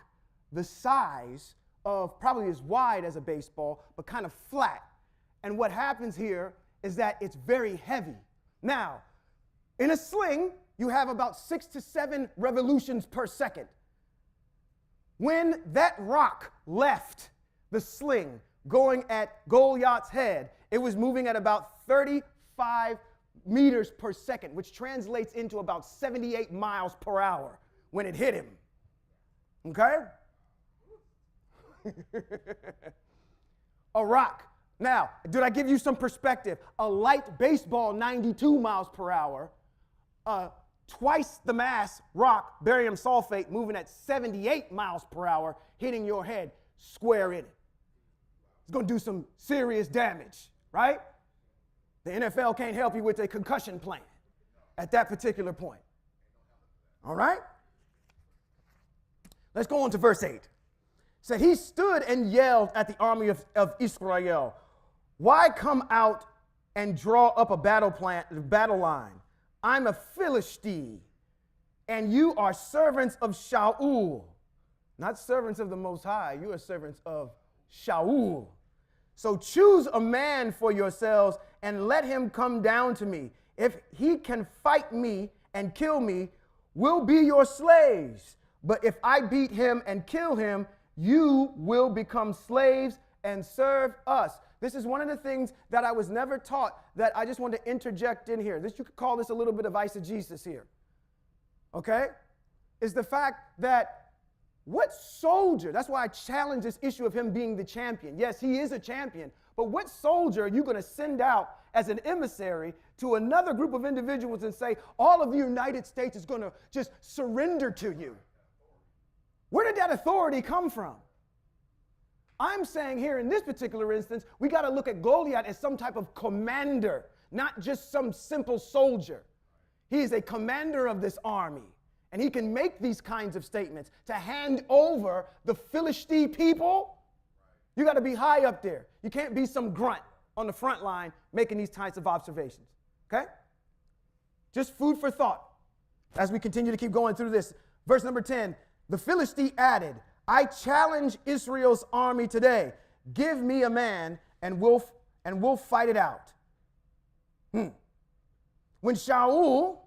[SPEAKER 3] the size of probably as wide as a baseball, but kind of flat. And what happens here is that it's very heavy. Now, in a sling, you have about 6 to 7 revolutions per second. When that rock left the sling going at Goliath's head, it was moving at about 35 meters per second, which translates into about 78 miles per hour when it hit him. Okay? A rock. Now, did I give you some perspective? A light baseball, 92 miles per hour. Twice the mass rock, barium sulfate, moving at 78 miles per hour, hitting your head square in it. It's going to do some serious damage, right? The NFL can't help you with a concussion plan at that particular point. All right? Let's go on to verse 8. It said, he stood and yelled at the army of Israel, why come out and draw up a battle line? I'm a Philistine, and you are servants of Shaul. Not servants of the Most High, you are servants of Shaul. So choose a man for yourselves and let him come down to me. If he can fight me and kill me, we'll be your slaves. But if I beat him and kill him, you will become slaves and serve us. This is one of the things that I was never taught that I just want to interject in here. You could call this a little bit of eisegesis here. Okay? Is the fact that what soldier, that's why I challenge this issue of him being the champion. Yes, he is a champion, but what soldier are you going to send out as an emissary to another group of individuals and say, all of the United States is going to just surrender to you? Where did that authority come from? I'm saying here in this particular instance, we got to look at Goliath as some type of commander, not just some simple soldier. He is a commander of this army, and he can make these kinds of statements. To hand over the Philistine people, you got to be high up there. You can't be some grunt on the front line making these types of observations, okay? Just food for thought as we continue to keep going through this. Verse number 10, the Philistine added, I challenge Israel's army today. Give me a man and we'll fight it out. When Shaul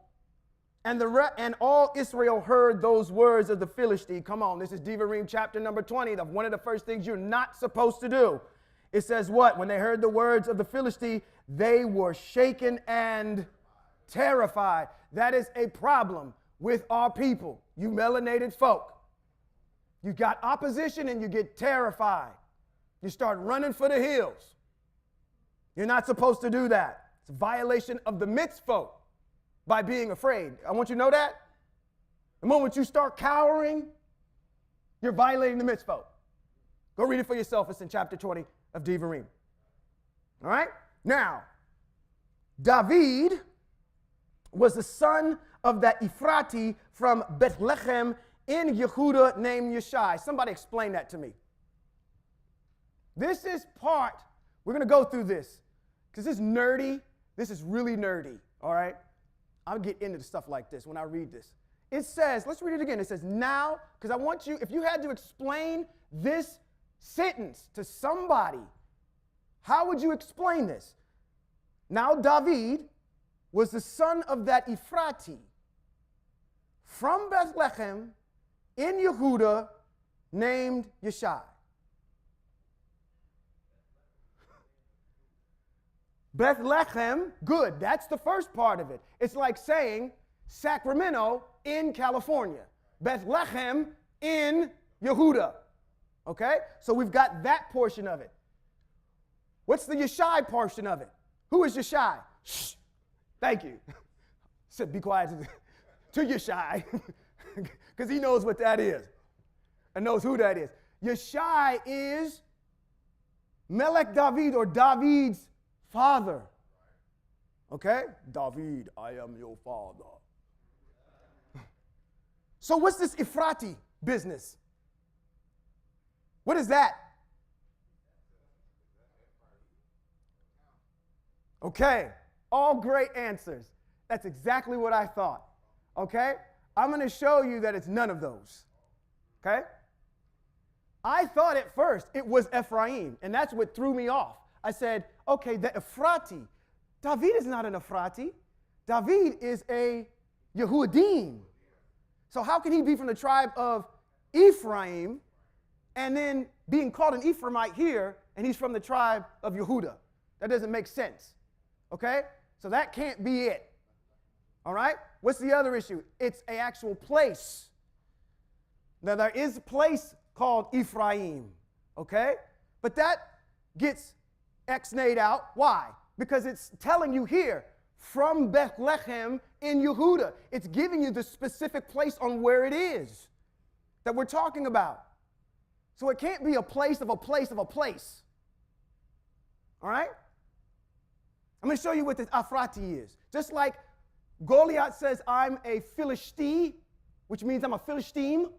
[SPEAKER 3] and all Israel heard those words of the Philistine, come on, this is Devarim chapter number 20, one of the first things you're not supposed to do. It says what? When they heard the words of the Philistine, they were shaken and terrified. That is a problem with our people, you melanated folk. You got opposition and you get terrified. You start running for the hills. You're not supposed to do that. It's a violation of the mitzvot by being afraid. I want you to know that. The moment you start cowering, you're violating the mitzvot. Go read it for yourself. It's in chapter 20 of Devarim. All right? Now, David was the son of that Ephrati from Bethlehem in Yehuda named Yeshai. Somebody explain that to me. This is part, we're going to go through this because it's nerdy. This is really nerdy, all right? I'll get into stuff like this when I read this. It says, let's read it again. It says, now, because I want you, if you had to explain this sentence to somebody, how would you explain this? Now David was the son of that Ephrati from Bethlehem in Yehuda named Yeshai. Bethlehem, good. That's the first part of it. It's like saying Sacramento in California. Bethlehem in Yehuda. Okay? So we've got that portion of it. What's the Yeshai portion of it? Who is Yeshai? Shh. Thank you. Said be quiet to Yeshai. Because he knows what that is and knows who that is. Yeshai is Melech David, or David's father. Okay? David, I am your father. So what's this Ephrati business? What is that? Okay, all great answers. That's exactly what I thought. Okay? I'm going to show you that it's none of those. Okay? I thought at first it was Ephraim, and that's what threw me off. I said, okay, the Ephrati. David is not an Ephrati. David is a Yehudim. So how can he be from the tribe of Ephraim and then being called an Ephraimite here, and he's from the tribe of Yehuda? That doesn't make sense. Okay? So that can't be it. All right? What's the other issue? It's an actual place. Now, there is a place called Ephraim, okay? But that gets X-nayed out. Why? Because it's telling you here, from Bethlehem in Yehuda. It's giving you the specific place on where it is that we're talking about. So it can't be a place of a place of a place. All right? I'm going to show you what this Ephrati is. Just like Goliath says, I'm a Philistine, which means I'm a Philistine.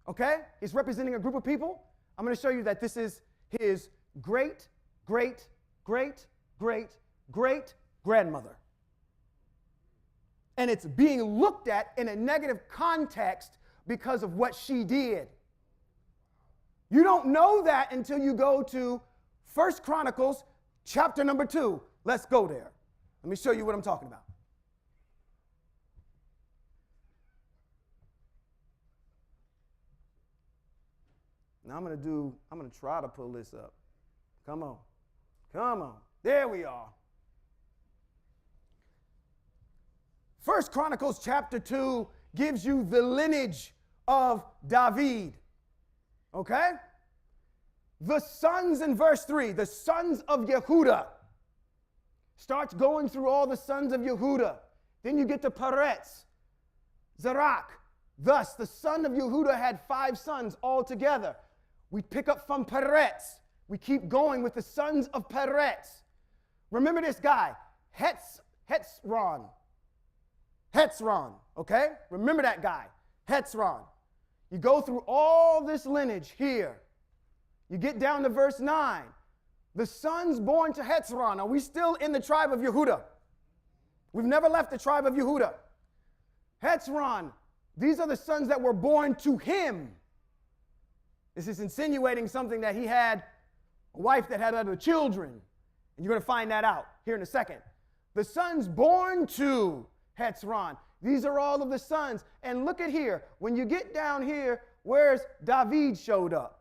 [SPEAKER 3] Okay? He's representing a group of people. I'm going to show you that this is his great, great, great, great, great grandmother. And it's being looked at in a negative context because of what she did. You don't know that until you go to 1 Chronicles chapter number 2. Let's go there. Let me show you what I'm talking about. Now I'm going to try to pull this up. Come on. Come on. There we are. 1 Chronicles chapter 2 gives you the lineage of David. Okay? The sons in verse 3, the sons of Yehudah. Starts going through all the sons of Yehudah. Then you get to Peretz, Zerach. Thus, the son of Yehudah had 5 sons altogether. We pick up from Peretz. We keep going with the sons of Peretz. Remember this guy, Hetzron, okay? Remember that guy, Hetzron. You go through all this lineage here. You get down to verse 9. The sons born to Hetzron. Are we still in the tribe of Yehudah? We've never left the tribe of Yehudah. Hetzron, these are the sons that were born to him. This is insinuating something that he had a wife that had other children. And you're going to find that out here in a second. The sons born to Hetzron. These are all of the sons. And look at here. When you get down here, where's David showed up?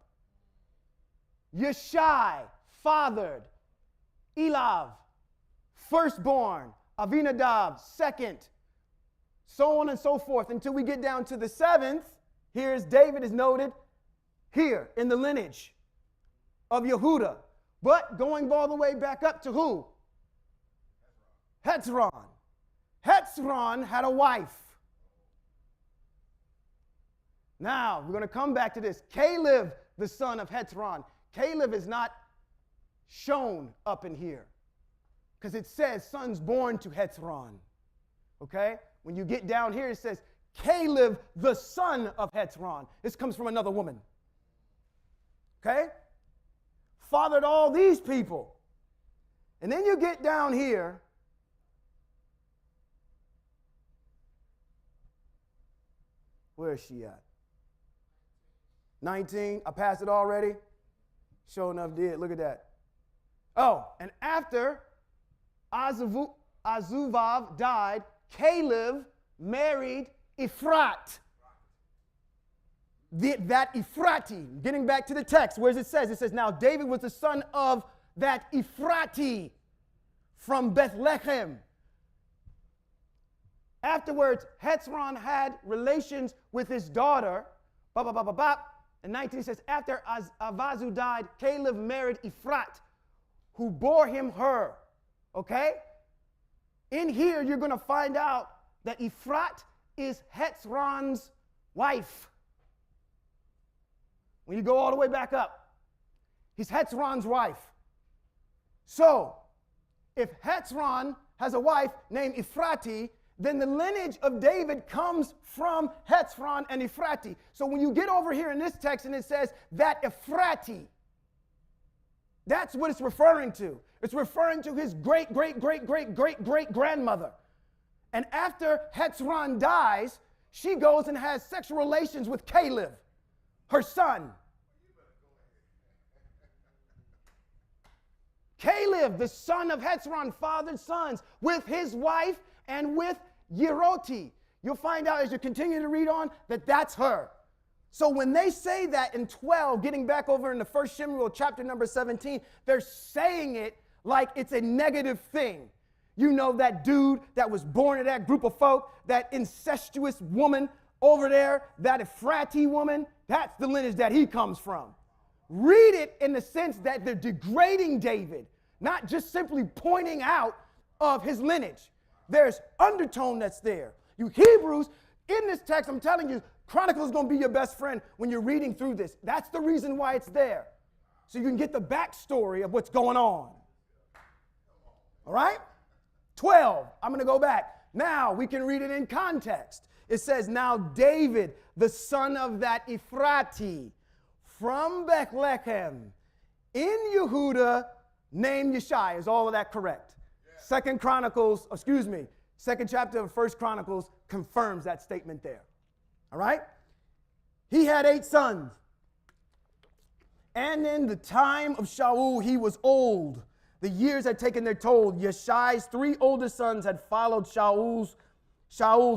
[SPEAKER 3] Yeshai, fathered. Elav, firstborn. Avinadab, second. So on and so forth until we get down to the 7th. Here's David is noted here in the lineage of Yehudah. But going all the way back up to who? Hetzron. Hetzron had a wife. Now, we're going to come back to this. Caleb, the son of Hetzron. Caleb is not shown up in here because it says sons born to Hetzron. Okay? When you get down here, it says Caleb, the son of Hetzron. This comes from another woman. Okay? Fathered all these people. And then you get down here. Where is she at? 19. I passed it already. Sure enough did. Look at that. Oh, and after Azuvav died, Caleb married Ephrat. That Ephrati, getting back to the text, where it says, now David was the son of that Ephrati from Bethlehem. Afterwards, Hetzron had relations with his daughter. And 19 says, after Avazu died, Caleb married Ephrat, who bore him her. Okay? In here, you're going to find out that Ephrat is Hetzron's wife. When you go all the way back up, he's Hetzron's wife. So, if Hetzron has a wife named Ephrati, then the lineage of David comes from Hetzron and Ephrati. So when you get over here in this text and it says that Ephrati, that's what it's referring to. It's referring to his great grandmother. And after Hetzron dies, she goes and has sexual relations with Caleb, her son. Caleb, the son of Hetzron, fathered sons with his wife and with Yeroti. You'll find out as you continue to read on that that's her. So when they say that in 12, getting back over in the 1 Samuel chapter number 17, they're saying it like it's a negative thing. You know that dude that was born to that group of folk, that incestuous woman over there, that Ephrati woman, that's the lineage that he comes from. Read it in the sense that they're degrading David, not just simply pointing out of his lineage. There's undertone that's there. You Hebrews, in this text, I'm telling you, Chronicles is going to be your best friend when you're reading through this. That's the reason why it's there. So you can get the backstory of what's going on. All right? 12. I'm going to go back. Now we can read it in context. It says, now David, the son of that Ephrati, from Bethlehem, in Yehuda, named Yeshai. Is all of that correct? Yeah. Second chapter of First Chronicles confirms that statement there. All right? He had 8 sons. And in the time of Shaul, he was old. The years had taken their toll. Yeshai's 3 oldest sons had followed Shaul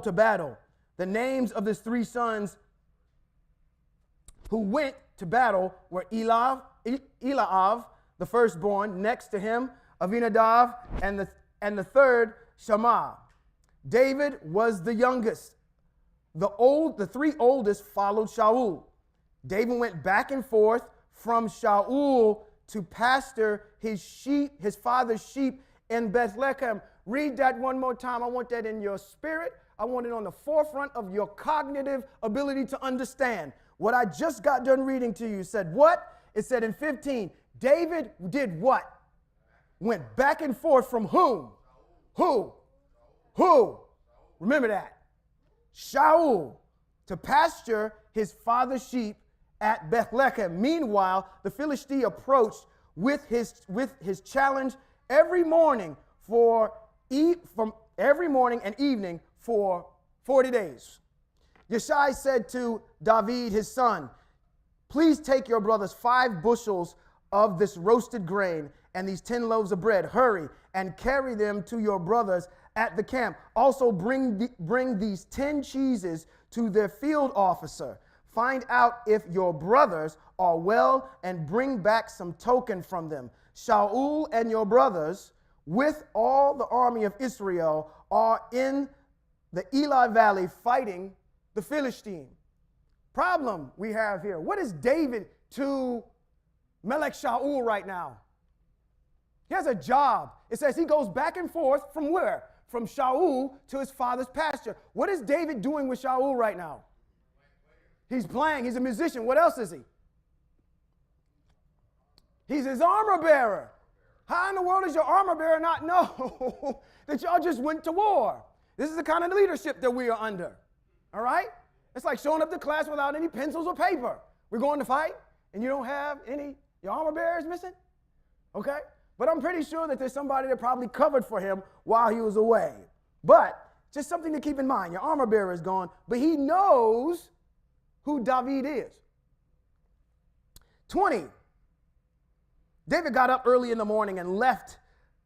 [SPEAKER 3] to battle. The names of his 3 sons who went to battle were Eliav, the firstborn, next to him, Avinadav, and the third, Shammah. David was the youngest. The 3 oldest followed Shaul. David went back and forth from Shaul to pasture his father's sheep in Bethlehem. Read that one more time. I want that in your spirit. I want it on the forefront of your cognitive ability to understand. What I just got done reading to you said what? It said in 15, David did what? Went back and forth from whom? Who? Remember that. Shaul, to pasture his father's sheep at Bethlehem. Meanwhile, the Philistine approached with his challenge every morning from every morning and evening for 40 days. Yeshai said to David, his son, please take your brothers 5 bushels of this roasted grain and these 10 loaves of bread. Hurry and carry them to your brothers at the camp. Also bring these 10 cheeses to their field officer. Find out if your brothers are well and bring back some token from them. Shaul and your brothers, with all the army of Israel, are in the Eli Valley fighting the Philistine. Problem we have here. What is David to Melech Shaul right now? He has a job. It says he goes back and forth from where? From Shaul to his father's pasture. What is David doing with Shaul right now? He's playing. He's a musician. What else is he? He's his armor bearer. How in the world does your armor bearer not know that y'all just went to war? This is the kind of leadership that we are under. All right? It's like showing up to class without any pencils or paper. We're going to fight, and you don't have your armor bearer is missing? Okay? But I'm pretty sure that there's somebody that probably covered for him while he was away. But just something to keep in mind. Your armor bearer is gone, but he knows who David is. 20. David got up early in the morning and left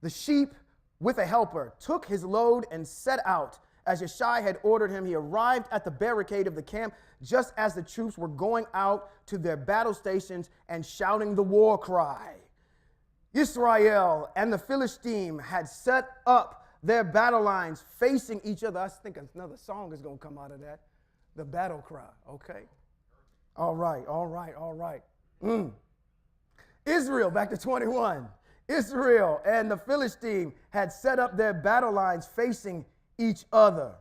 [SPEAKER 3] the sheep with a helper, took his load and set out. As Yeshai had ordered him, he arrived at the barricade of the camp just as the troops were going out to their battle stations and shouting the war cry. Israel and the Philistine had set up their battle lines facing each other. I think another song is going to come out of that. The battle cry. Okay. All right. Israel, back to 21. Israel and the Philistine had set up their battle lines facing each other.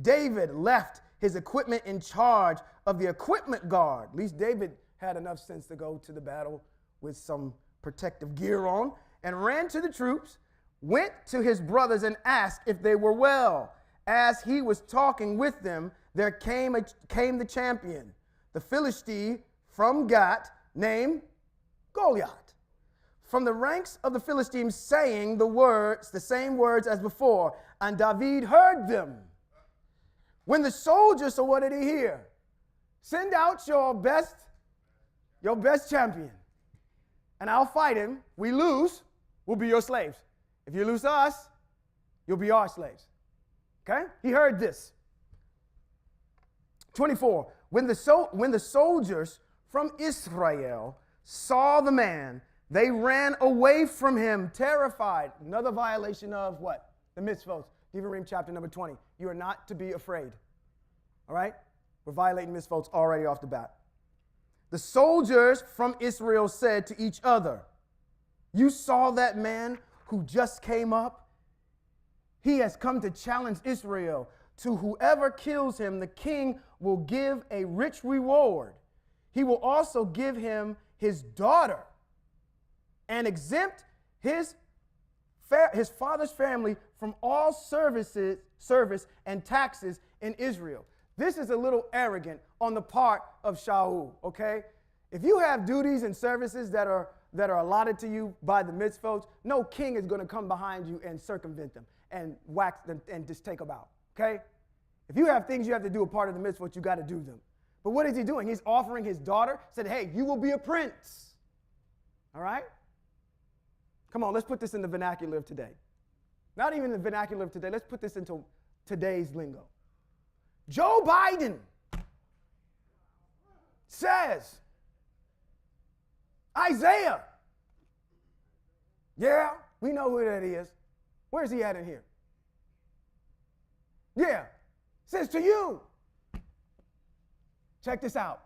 [SPEAKER 3] David left his equipment in charge of the equipment guard. At least David had enough sense to go to the battle with some protective gear on, and ran to the troops, went to his brothers and asked if they were well. As he was talking with them, there came the champion, the Philistine from Gath, named Goliath, from the ranks of the Philistines, saying the same words as before, and David heard them. When the soldiers, so what did he hear? Send out your best champion, and I'll fight him. We lose, we'll be your slaves. If you lose us, you'll be our slaves. Okay? He heard this. 24. When the soldiers from Israel saw the man, they ran away from him, terrified. Another violation of what? The mitzvot. Devarim chapter number 20. You are not to be afraid. All right? We're violating mitzvot already off the bat. The soldiers from Israel said to each other, you saw that man who just came up? He has come to challenge Israel. To whoever kills him, the king will give a rich reward. He will also give him his daughter and exempt his his father's family from all service and taxes in Israel. This is a little arrogant on the part of Shaul, okay? If you have duties and services that are allotted to you by the mitzvot, no king is going to come behind you and circumvent them and wax them and just take them out, okay? If you have things you have to do a part of the mitzvot, you got to do them. But what is he doing? He's offering his daughter, said, hey, you will be a prince, all right? Come on, let's put this in the vernacular of today. Not even the vernacular of today. Let's put this into today's lingo. Joe Biden says, Isaiah. Yeah, we know who that is. Where's he at in here? Yeah, says to you. Check this out.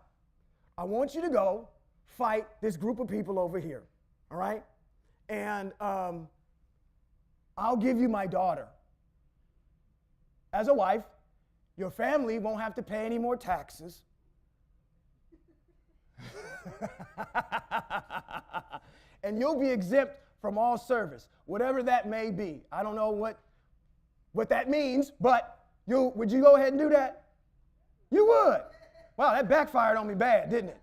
[SPEAKER 3] I want you to go fight this group of people over here, all right? And I'll give you my daughter as a wife. Your family won't have to pay any more taxes. And you'll be exempt from all service, whatever that may be. I don't know what that means, but would you go ahead and do that? You would. Wow, that backfired on me bad, didn't it?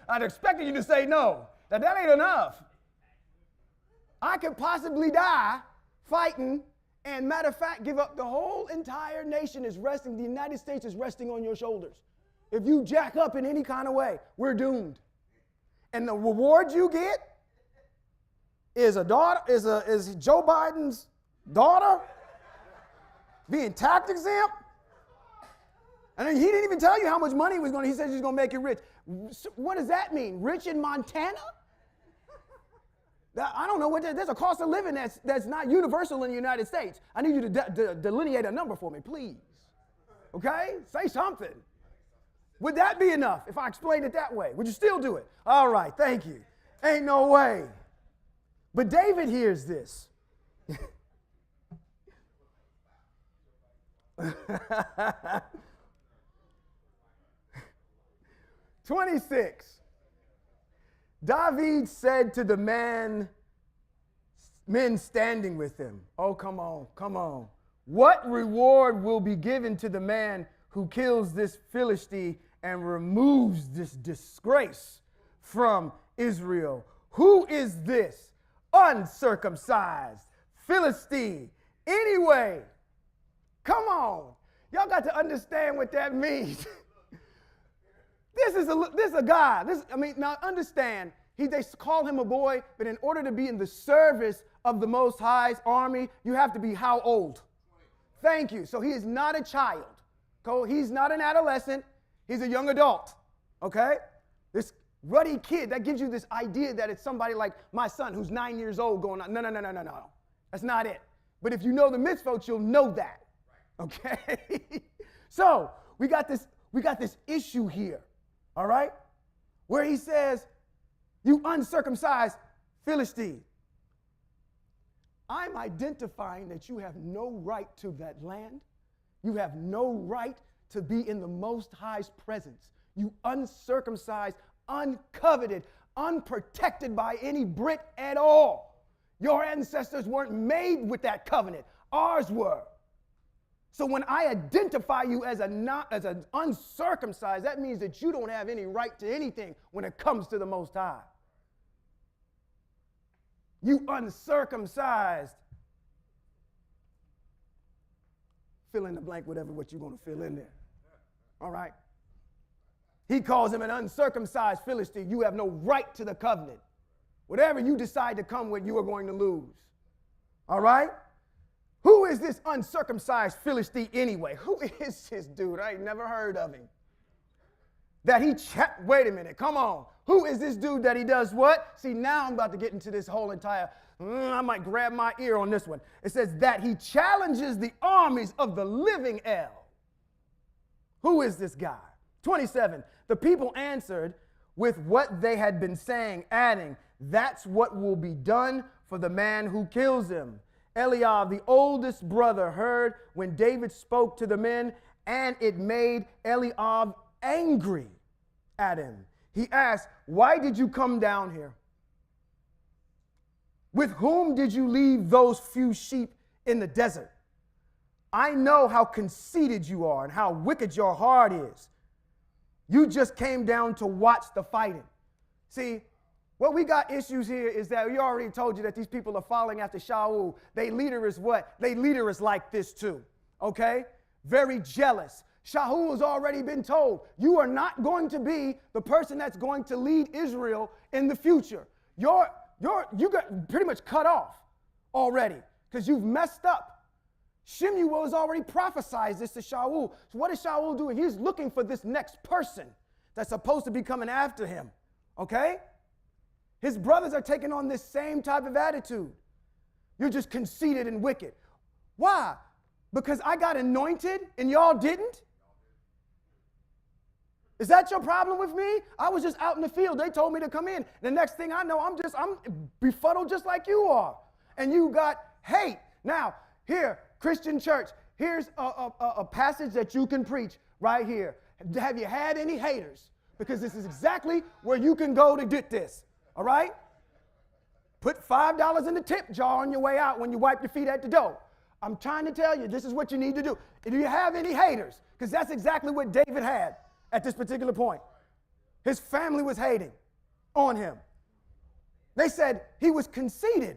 [SPEAKER 3] I'd expected you to say no. That ain't enough. I could possibly die fighting, and matter of fact, give up the whole entire nation is resting, the United States is resting on your shoulders. If you jack up in any kind of way, we're doomed. And the reward you get is is Joe Biden's daughter being tax exempt. And he didn't even tell you how much money he was going to, he said he's going to make you rich. What does that mean? Rich in Montana? I don't know what there's a cost of living that's not universal in the United States. I need you to delineate a number for me, please. Okay? Say something. Would that be enough if I explained it that way? Would you still do it? All right, thank you. Ain't no way. But David hears this. 26. David said to the men standing with him, oh, come on. What reward will be given to the man who kills this Philistine and removes this disgrace from Israel? Who is this uncircumcised Philistine? Anyway, come on. Y'all got to understand what that means. This is a guy. Now understand, they call him a boy, but in order to be in the service of the Most High's army, you have to be how old? Thank you. So he is not a child. He's not an adolescent. He's a young adult. Okay? This ruddy kid, that gives you this idea that it's somebody like my son who's 9 years old going on. No. That's not it. But if you know the mitzvot, you'll know that. Okay? So we got this issue here. All right? Where he says, you uncircumcised Philistine. I'm identifying that you have no right to that land. You have no right to be in the Most High's presence. You uncircumcised, uncoveted, unprotected by any Brit at all. Your ancestors weren't made with that covenant. Ours were. So when I identify you as an uncircumcised, that means that you don't have any right to anything when it comes to the Most High. You uncircumcised. Fill in the blank, what you're going to fill in there. All right? He calls him an uncircumcised Philistine. You have no right to the covenant. Whatever you decide to come with, you are going to lose. All right? Who is this uncircumcised Philistine anyway? Who is this dude? I ain't never heard of him. Wait a minute, come on. Who is this dude that he does what? See, now I'm about to get into this whole entire, I might grab my ear on this one. It says that he challenges the armies of the living El. Who is this guy? 27, the people answered with what they had been saying, adding, that's what will be done for the man who kills him. Eliab, the oldest brother, heard when David spoke to the men, and it made Eliab angry at him. He asked, why did you come down here? With whom did you leave those few sheep in the desert? I know how conceited you are and how wicked your heart is. You just came down to watch the fighting. See, what we got issues here is that we already told you that these people are following after Shaul. Their leader is what? Their leader is like this too, okay? Very jealous. Shaul has already been told, you are not going to be the person that's going to lead Israel in the future. You got pretty much cut off already because you've messed up. Shemuel has already prophesied this to Shaul. So what is Shaul doing? He's looking for this next person that's supposed to be coming after him, okay? His brothers are taking on this same type of attitude. You're just conceited and wicked. Why? Because I got anointed and y'all didn't? Is that your problem with me? I was just out in the field. They told me to come in. The next thing I know, I'm befuddled just like you are. And you got hate. Now, here, Christian church, here's a passage that you can preach right here. Have you had any haters? Because this is exactly where you can go to get this. All right? Put $5 in the tip jar on your way out when you wipe your feet at the door. I'm trying to tell you, this is what you need to do. Do you have any haters? Because that's exactly what David had at this particular point. His family was hating on him. They said he was conceited.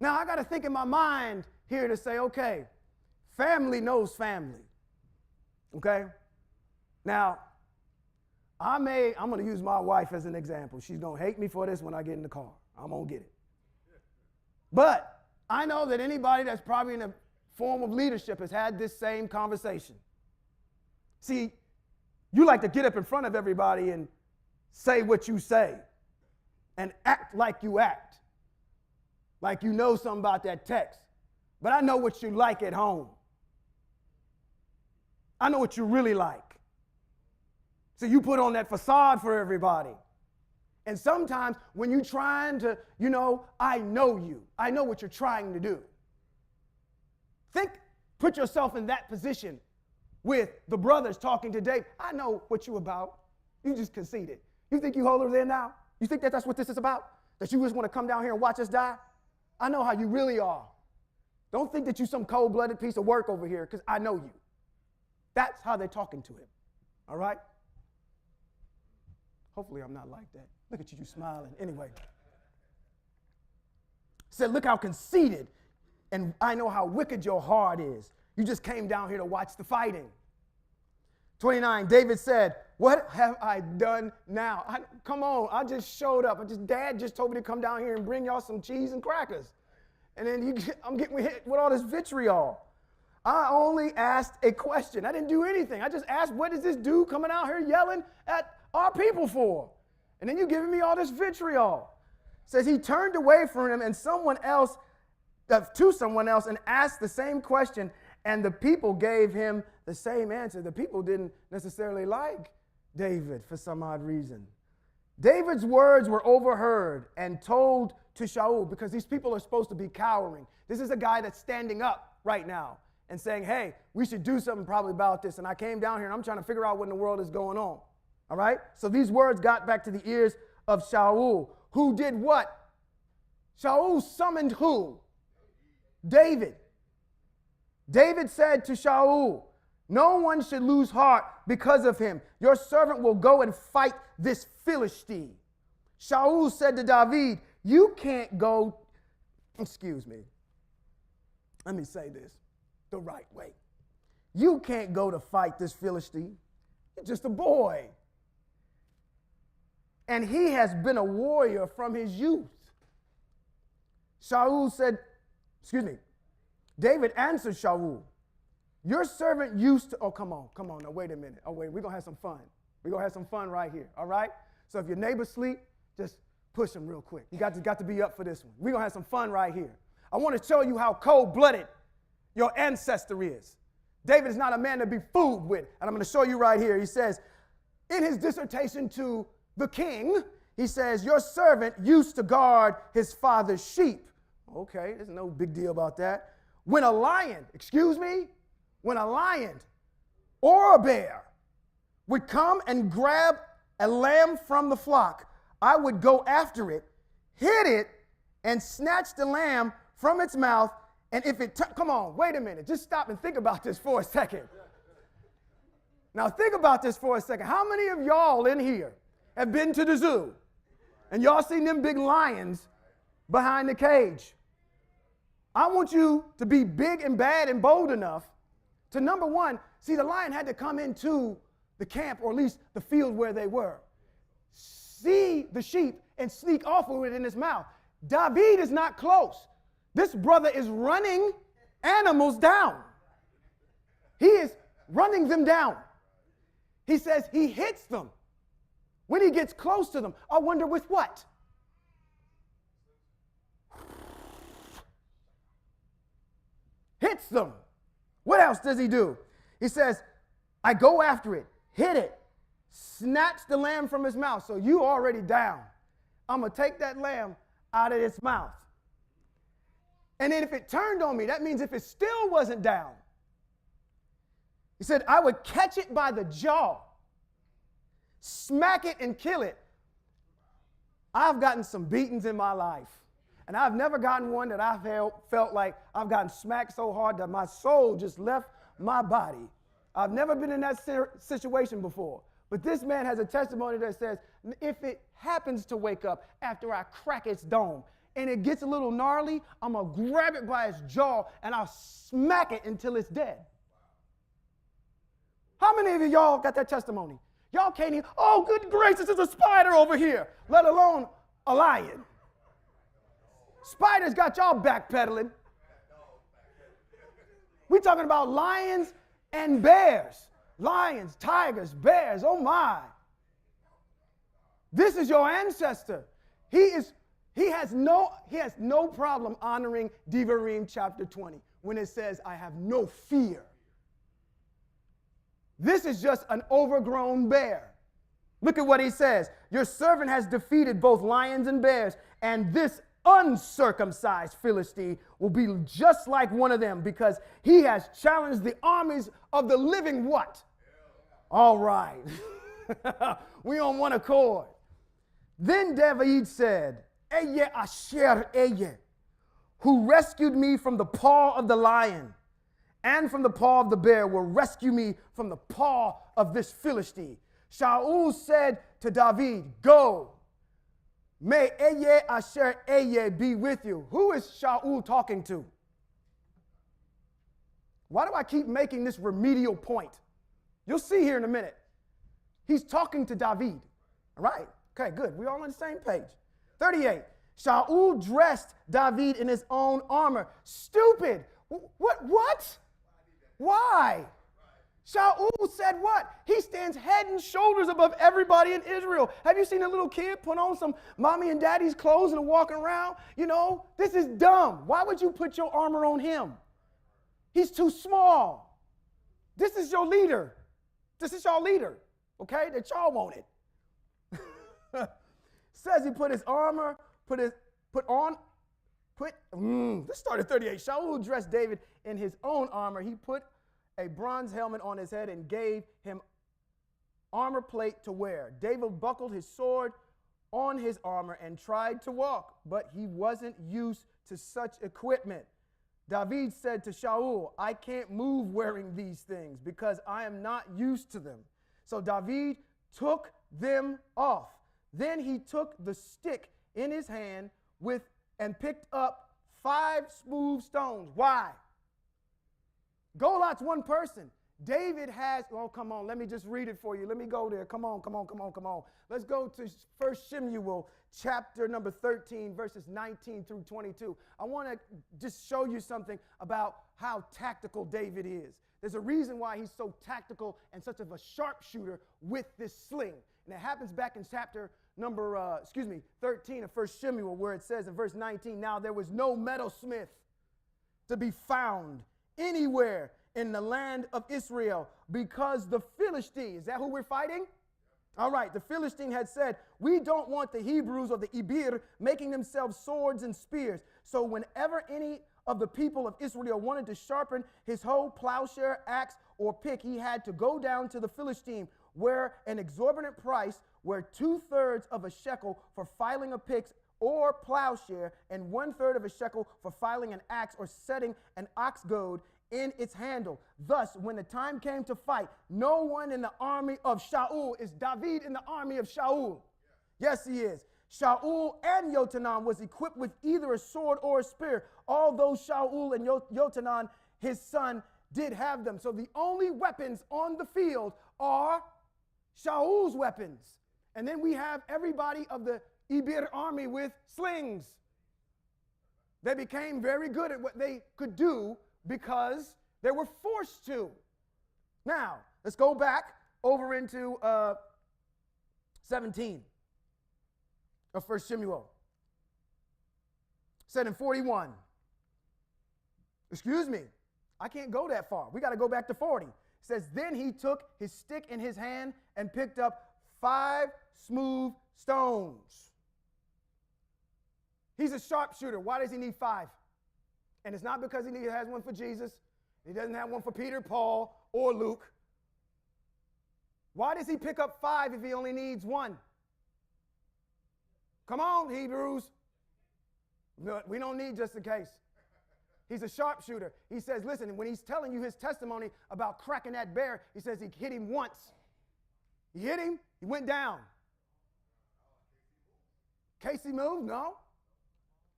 [SPEAKER 3] Now, I got to think in my mind here to say, okay, family knows family. Okay? Now, I'm going to use my wife as an example. She's going to hate me for this when I get in the car. I'm going to get it. But I know that anybody that's probably in a form of leadership has had this same conversation. See, you like to get up in front of everybody and say what you say and act like you act, like you know something about that text. But I know what you like at home. I know what you really like. So you put on that facade for everybody. And sometimes when you're trying to, I know you. I know what you're trying to do. Put yourself in that position with the brothers talking to David. I know what you about. You just conceited. You think you holier than now? You think that's what this is about? That you just want to come down here and watch us die? I know how you really are. Don't think that you're some cold-blooded piece of work over here, because I know you. That's how they're talking to him. All right? Hopefully I'm not like that. Look at you smiling. Anyway. Said, look how conceited, and I know how wicked your heart is. You just came down here to watch the fighting. 29, David said, what have I done now? Come on, I just showed up. Dad just told me to come down here and bring y'all some cheese and crackers. And then I'm getting hit with all this vitriol. I only asked a question. I didn't do anything. I just asked, what is this dude coming out here yelling at our people for? And then you're giving me all this vitriol. It says he turned away from him and to someone else and asked the same question, and the people gave him the same answer. The people didn't necessarily like David for some odd reason. David's words were overheard and told to Shaul, because these people are supposed to be cowering. This is a guy that's standing up right now and saying, hey, we should do something probably about this. And I came down here and I'm trying to figure out what in the world is going on. All right? So these words got back to the ears of Shaul, who did what? Shaul summoned who? David. David said to Shaul, no one should lose heart because of him. Your servant will go and fight this Philistine. Shaul said to David, you can't go, let me say this the right way. You can't go to fight this Philistine. You're just a boy. And he has been a warrior from his youth. David answered Shaul, your servant used to, come on, now wait a minute. We're going to have some fun. We're going to have some fun right here, all right? So if your neighbor sleep, just push him real quick. You got to be up for this one. We're going to have some fun right here. I want to show you how cold-blooded your ancestor is. David is not a man to be fooled with. And I'm going to show you right here. He says, in his dissertation to the king, he says, your servant used to guard his father's sheep. Okay, there's no big deal about that. When a lion or a bear would come and grab a lamb from the flock, I would go after it, hit it, and snatched the lamb from its mouth. And if it, come on, wait a minute. Just stop and think about this for a second. Now think about this for a second. How many of y'all in here have been to the zoo and y'all seen them big lions behind the cage? I want you to be big and bad and bold enough to, number one, see, the lion had to come into the camp, or at least the field where they were, see the sheep and sneak off with it in his mouth. David is not close. This brother is running animals down. He is running them down. He says he hits them when he gets close to them. I wonder with what? Hits them. What else does he do? He says, I go after it, hit it, snatch the lamb from his mouth. So you already down. I'm going to take that lamb out of its mouth. And then if it turned on me, that means if it still wasn't down, he said, I would catch it by the jaw, smack it and kill it. I've gotten some beatings in my life. And I've never gotten one that I felt like I've gotten smacked so hard that my soul just left my body. I've never been in that situation before. But this man has a testimony that says, if it happens to wake up after I crack its dome and it gets a little gnarly, I'm going to grab it by its jaw and I'll smack it until it's dead. How many of y'all got that testimony? Y'all can't even, oh, good gracious, there's a spider over here, let alone a lion. Spiders got y'all backpedaling. We're talking about lions and bears. Lions, tigers, bears, oh my. This is your ancestor. He has no problem honoring Devarim chapter 20 when it says, I have no fear. This is just an overgrown bear. Look at what he says. Your servant has defeated both lions and bears, and this uncircumcised Philistine will be just like one of them because he has challenged the armies of the living what? All right. We on one accord. Then David said, Eye Asher Eye, who rescued me from the paw of the lion and from the paw of the bear, will rescue me from the paw of this Philistine. Shaul said to David, go. May Eye Asher Eye be with you. Who is Shaul talking to? Why do I keep making this remedial point? You'll see here in a minute. He's talking to David. All right. Okay, good. We're all on the same page. 38. Shaul dressed David in his own armor. Stupid. What? Why? Shaul said what? He stands head and shoulders above everybody in Israel. Have you seen a little kid put on some mommy and daddy's clothes and walk around? You know, this is dumb. Why would you put your armor on him? He's too small. This is your leader. This is your leader, okay, that y'all wanted. Says he put his armor, let's start at 38. Shaul dressed David in his own armor. He put a bronze helmet on his head and gave him armor plate to wear. David buckled his sword on his armor and tried to walk, but he wasn't used to such equipment. David said to Shaul, I can't move wearing these things because I am not used to them. So David took them off. Then he took the stick in his hand and picked up 5 smooth stones. Why? Goliath's one person. David has, oh, come on, let me just read it for you. Let me go there. Come on. Let's go to 1 Samuel chapter number 13, verses 19 through 22. I want to just show you something about how tactical David is. There's a reason why he's so tactical and such of a sharpshooter with this sling. And it happens back in chapter number, 13 of 1 Samuel, where it says in verse 19, now there was no metalsmith to be found anywhere in the land of Israel because the Philistine, is that who we're fighting? All right, the Philistine had said, we don't want the Hebrews or the Ibir making themselves swords and spears. So whenever any of the people of Israel wanted to sharpen his hoe, plowshare, axe, or pick, he had to go down to the Philistine, where an exorbitant price, where 2/3 of a shekel for filing a pick or plowshare, and 1/3 of a shekel for filing an axe or setting an ox goad in its handle. Thus, when the time came to fight, no one in the army of Shaul, is David in the army of Shaul? Yes, he is. Shaul and Yotanan was equipped with either a sword or a spear, although Shaul and Yotanan, his son, did have them. So the only weapons on the field are Shaul's weapons. And then we have everybody of the Ibir army with slings. They became very good at what they could do because they were forced to. Now, let's go back over into 17 of 1 Samuel. Said in 41. Excuse me, I can't go that far. We got to go back to 40. It says, then he took his stick in his hand and picked up 5 smooth stones. He's a sharpshooter. Why does he need 5? And it's not because he has one for Jesus. He doesn't have one for Peter, Paul, or Luke. Why does he pick up 5 if he only needs 1? Come on, Hebrews. We don't need just in case. He's a sharpshooter. He says, listen, when he's telling you his testimony about cracking that bear, he says he hit him once. He hit him, he went down. Casey moved? No.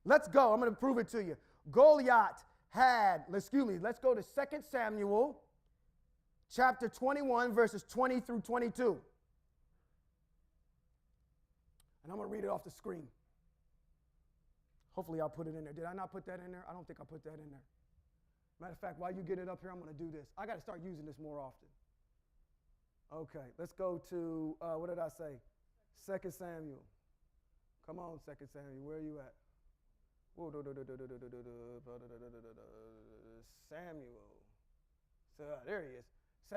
[SPEAKER 3] Let's go. I'm going to prove it to you. Goliath had, let's go to 2 Samuel chapter 21, verses 20 through 22. And I'm going to read it off the screen. Hopefully I'll put it in there. Did I not put that in there? I don't think I put that in there. Matter of fact, while you get it up here, I'm going to do this. I got to start using this more often. Okay, let's go to, what did I say? 2 Samuel. Come on, 2 Samuel. Where are you at? Samuel. So there he is.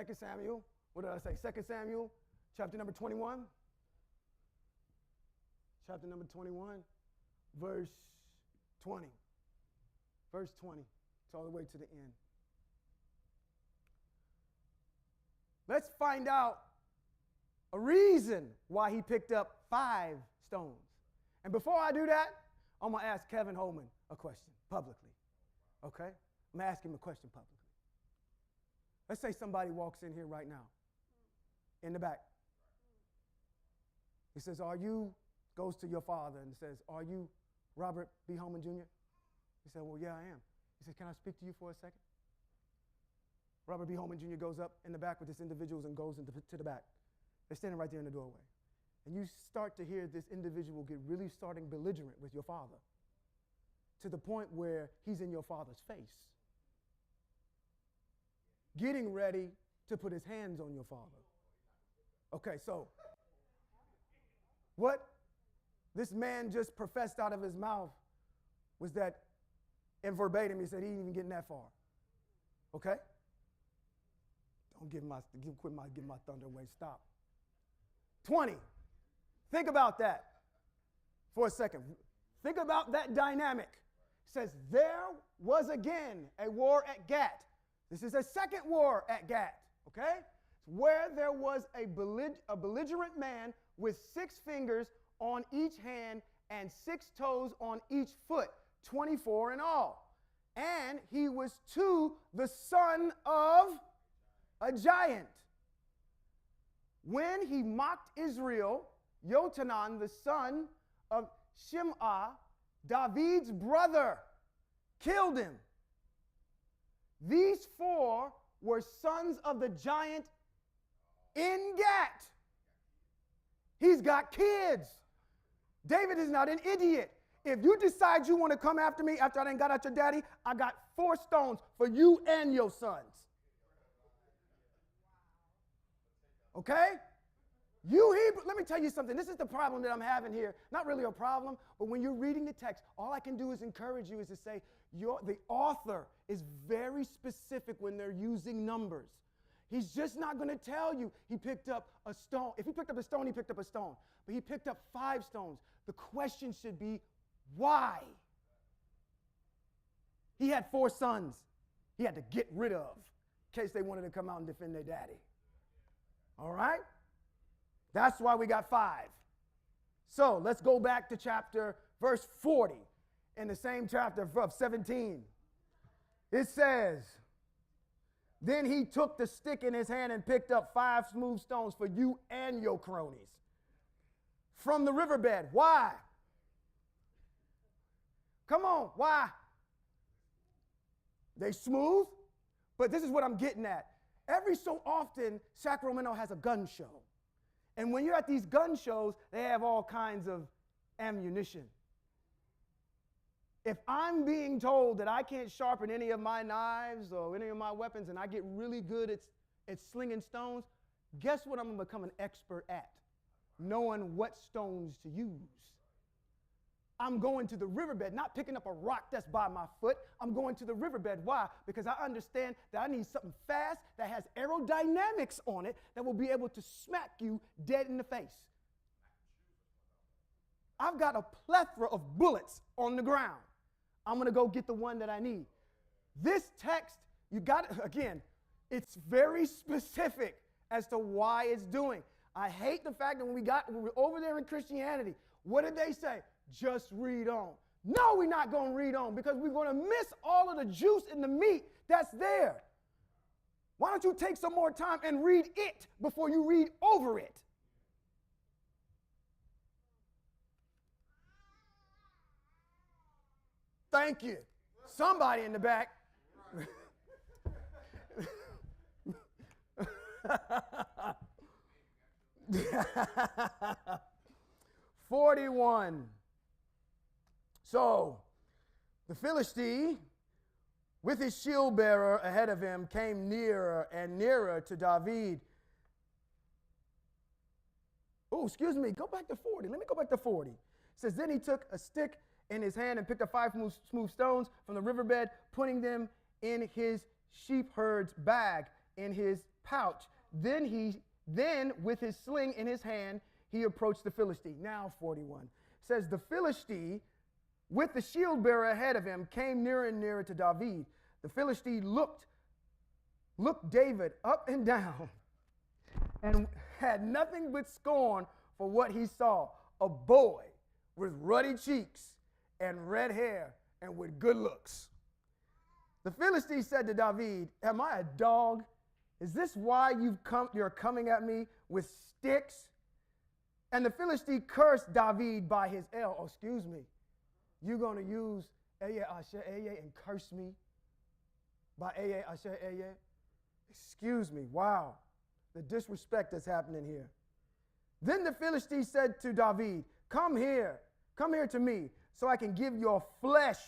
[SPEAKER 3] 2 Samuel. What did I say? 2 Samuel, chapter number 21. Chapter number 21, verse 20. Verse 20. It's all the way to the end. Let's find out a reason why he picked up 5 stones. And before I do that, I'm going to ask Kevin Holman a question publicly. Okay? I'm going to ask him a question publicly. Let's say somebody walks in here right now, in the back. He says, goes to your father and says, are you Robert B. Holman Jr.? He said, well, yeah, I am. He said, can I speak to you for a second? Robert B. Holman Jr. goes up in the back with this individual and goes to the back. They're standing right there in the doorway. And you start to hear this individual get really starting belligerent with your father to the point where he's in your father's face, getting ready to put his hands on your father. Okay, so what this man just professed out of his mouth was that, in verbatim, he said he ain't even getting that far. Okay? Don't give my thunder away. Stop. 20. Think about that for a second. Think about that dynamic. It says, there was again a war at Gat. This is a second war at Gat, okay? Where there was a belligerent man with 6 fingers on each hand and 6 toes on each foot, 24 in all. And he was the son of a giant. When he mocked Israel, Yotanan, the son of Shim'ah, David's brother, killed him. These 4 were sons of the giant in Gat. He's got kids. David is not an idiot. If you decide you want to come after me after I done got out your daddy, I got 4 stones for you and your sons. Okay? You Hebrew, let me tell you something. This is the problem that I'm having here. Not really a problem, but when you're reading the text, all I can do is encourage you is to say the author is very specific when they're using numbers. He's just not going to tell you he picked up a stone. If he picked up a stone, he picked up a stone. But he picked up 5 stones. The question should be, why? He had 4 sons he had to get rid of in case they wanted to come out and defend their daddy. All right? That's why we got 5. So let's go back to chapter verse 40 in the same chapter of 17. It says, then he took the stick in his hand and picked up 5 smooth stones for you and your cronies from the riverbed. Why? Come on, why? They smooth, but this is what I'm getting at. Every so often, Sacramento has a gun show. And when you're at these gun shows, they have all kinds of ammunition. If I'm being told that I can't sharpen any of my knives or any of my weapons and I get really good at slinging stones, guess what I'm going to become an expert at? Knowing what stones to use. I'm going to the riverbed, not picking up a rock that's by my foot. I'm going to the riverbed. Why? Because I understand that I need something fast that has aerodynamics on it that will be able to smack you dead in the face. I've got a plethora of bullets on the ground. I'm going to go get the one that I need. This text, you got, again, it's very specific as to why it's doing. I hate the fact that when we're over there in Christianity, what did they say? Just read on. No, we're not going to read on because we're going to miss all of the juice and the meat that's there. Why don't you take some more time and read it before you read over it? Thank you. Somebody in the back. 41. So the Philistine, with his shield bearer ahead of him, came nearer and nearer to David. Oh, excuse me, go back to 40. Let me go back to 40. It says, then he took a stick in his hand and picked up 5 smooth stones from the riverbed, putting them in his sheepherd's bag in his pouch. Then with his sling in his hand, he approached the Philistine. Now 41. It says, the Philistine, with the shield bearer ahead of him, came nearer and nearer to David. The Philistine looked David up and down and had nothing but scorn for what he saw. A boy with ruddy cheeks and red hair and with good looks. The Philistine said to David, am I a dog? Is this why you're coming at me with sticks? And the Philistine cursed David by his El. Oh, excuse me. You're going to use Eye Asher Eye and curse me by Eye Asher Eye? Excuse me. Wow. The disrespect that's happening here. Then the Philistine said to David, come here to me, so I can give your flesh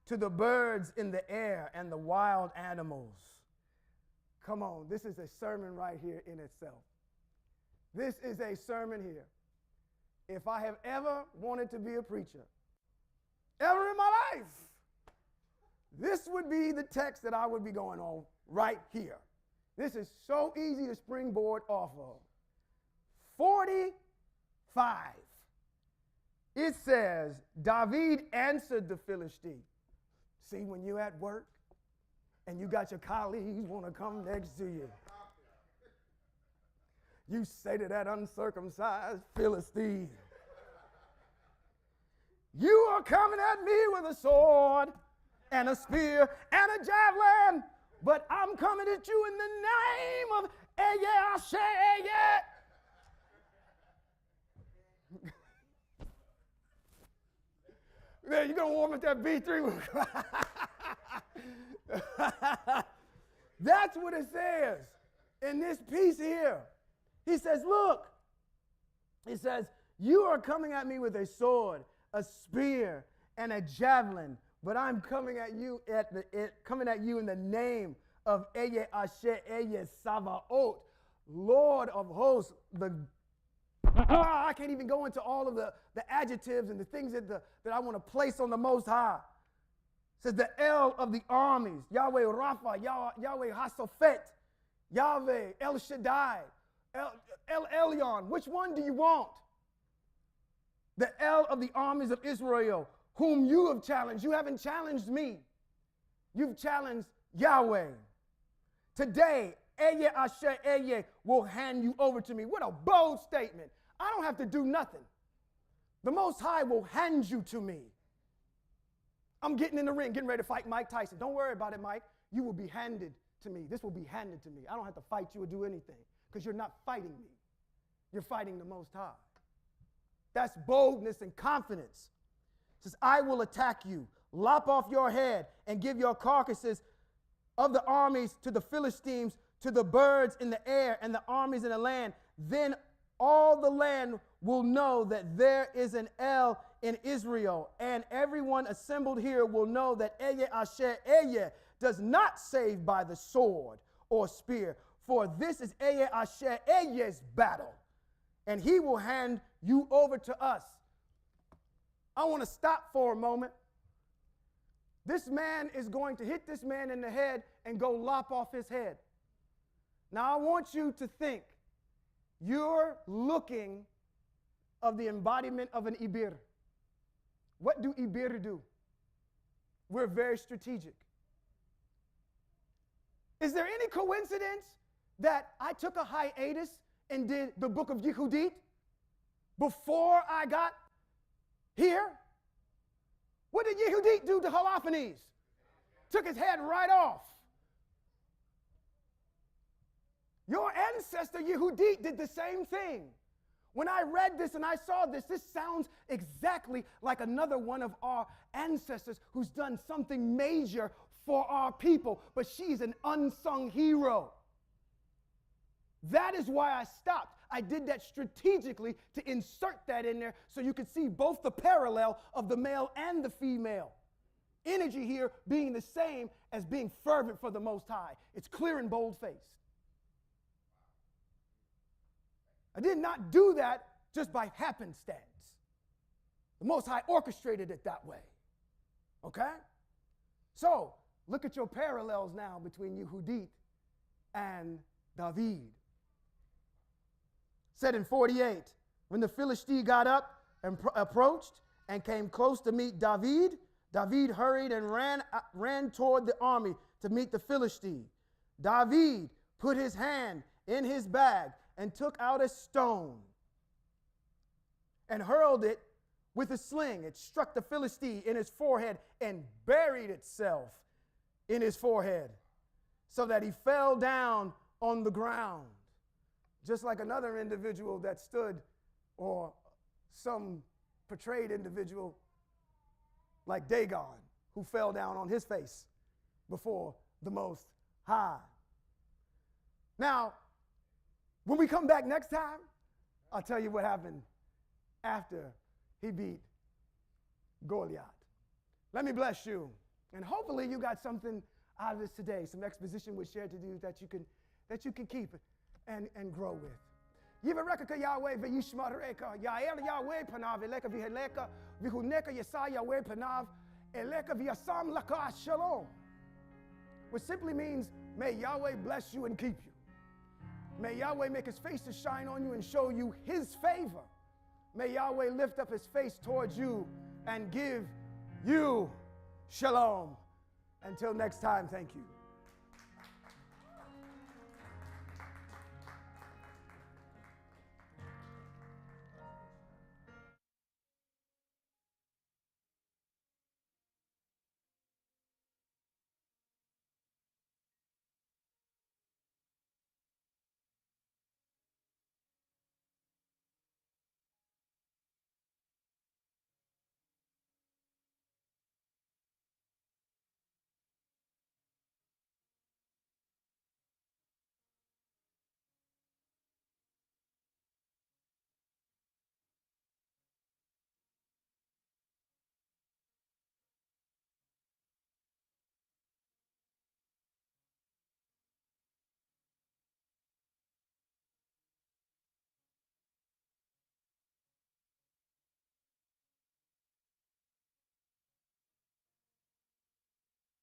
[SPEAKER 3] to the birds in the air and the wild animals. Come on, this is a sermon right here in itself. This is a sermon here. If I have ever wanted to be a preacher, ever in my life, this would be the text that I would be going on right here. This is so easy to springboard off of. 45. It says, David answered the Philistine. See, when you're at work and you got your colleagues want to come next to you, you say to that uncircumcised Philistine, you are coming at me with a sword and a spear and a javelin, but I'm coming at you in the name of Eye Asher Eye. Man, you're going to warm up that B3. That's what it says in this piece here. He says, look, he says, you are coming at me with a sword, a spear, and a javelin, but I'm coming at you in the name of Eye Asher Eye Savaot, Lord of hosts, I can't even go into all of the adjectives and the things that I want to place on the Most High. It says the El of the armies, Yahweh Rapha, Yahweh Hasophet, Yahweh El Shaddai, El Elyon. Which one do you want? The El of the armies of Israel, whom you have challenged. You haven't challenged me. You've challenged Yahweh. Today, Eye Asher Eye will hand you over to me. What a bold statement. I don't have to do nothing. The Most High will hand you to me. I'm getting in the ring, getting ready to fight Mike Tyson. Don't worry about it, Mike. You will be handed to me. This will be handed to me. I don't have to fight you or do anything because you're not fighting me. You're fighting the Most High. That's boldness and confidence. It says, I will attack you, lop off your head, and give your carcasses of the armies to the Philistines, to the birds in the air and the armies in the land. Then all the land will know that there is an El in Israel, and everyone assembled here will know that Eye Asher Eye does not save by the sword or spear, for this is Eye Asher Eye's battle, and he will hand you over to us. I want to stop for a moment. This man is going to hit this man in the head and go lop off his head. Now I want you to think, you're looking of the embodiment of an Ibir. What do Ibir do? We're very strategic. Is there any coincidence that I took a hiatus and did the book of Yehudit before I got here? What did Yehudit do to Holophanes? Took his head right off. Your ancestor Yehudit did the same thing. When I read this and I saw this, this sounds exactly like another one of our ancestors who's done something major for our people, but she's an unsung hero. That is why I stopped. I did that strategically to insert that in there so you could see both the parallel of the male and the female. Energy here being the same as being fervent for the Most High. It's clear and bold-faced. I did not do that just by happenstance. The Most High orchestrated it that way. Okay? So, look at your parallels now between Yehudit and David. Said in 48, when the Philistine got up and approached and came close to meet David, David hurried and ran toward the army to meet the Philistine. David put his hand in his bag and took out a stone and hurled it with a sling. It struck the Philistine in his forehead and buried itself in his forehead so that he fell down on the ground. Just like another individual that stood, or some portrayed individual like Dagon, who fell down on his face before the Most High. Now, when we come back next time, I'll tell you what happened after he beat Goliath. Let me bless you. And hopefully you got something out of this today, some exposition was shared to you that you can keep and grow with. Yivareka Yahweh v'yishmareka, Yael Yahweh panav eleka v'heleka, v'huneka yasa Yahweh panav eleka v'yasam laka shalom. Which simply means, may Yahweh bless you and keep you. May Yahweh make his face to shine on you and show you his favor. May Yahweh lift up his face towards you and give you shalom. Until next time, thank you.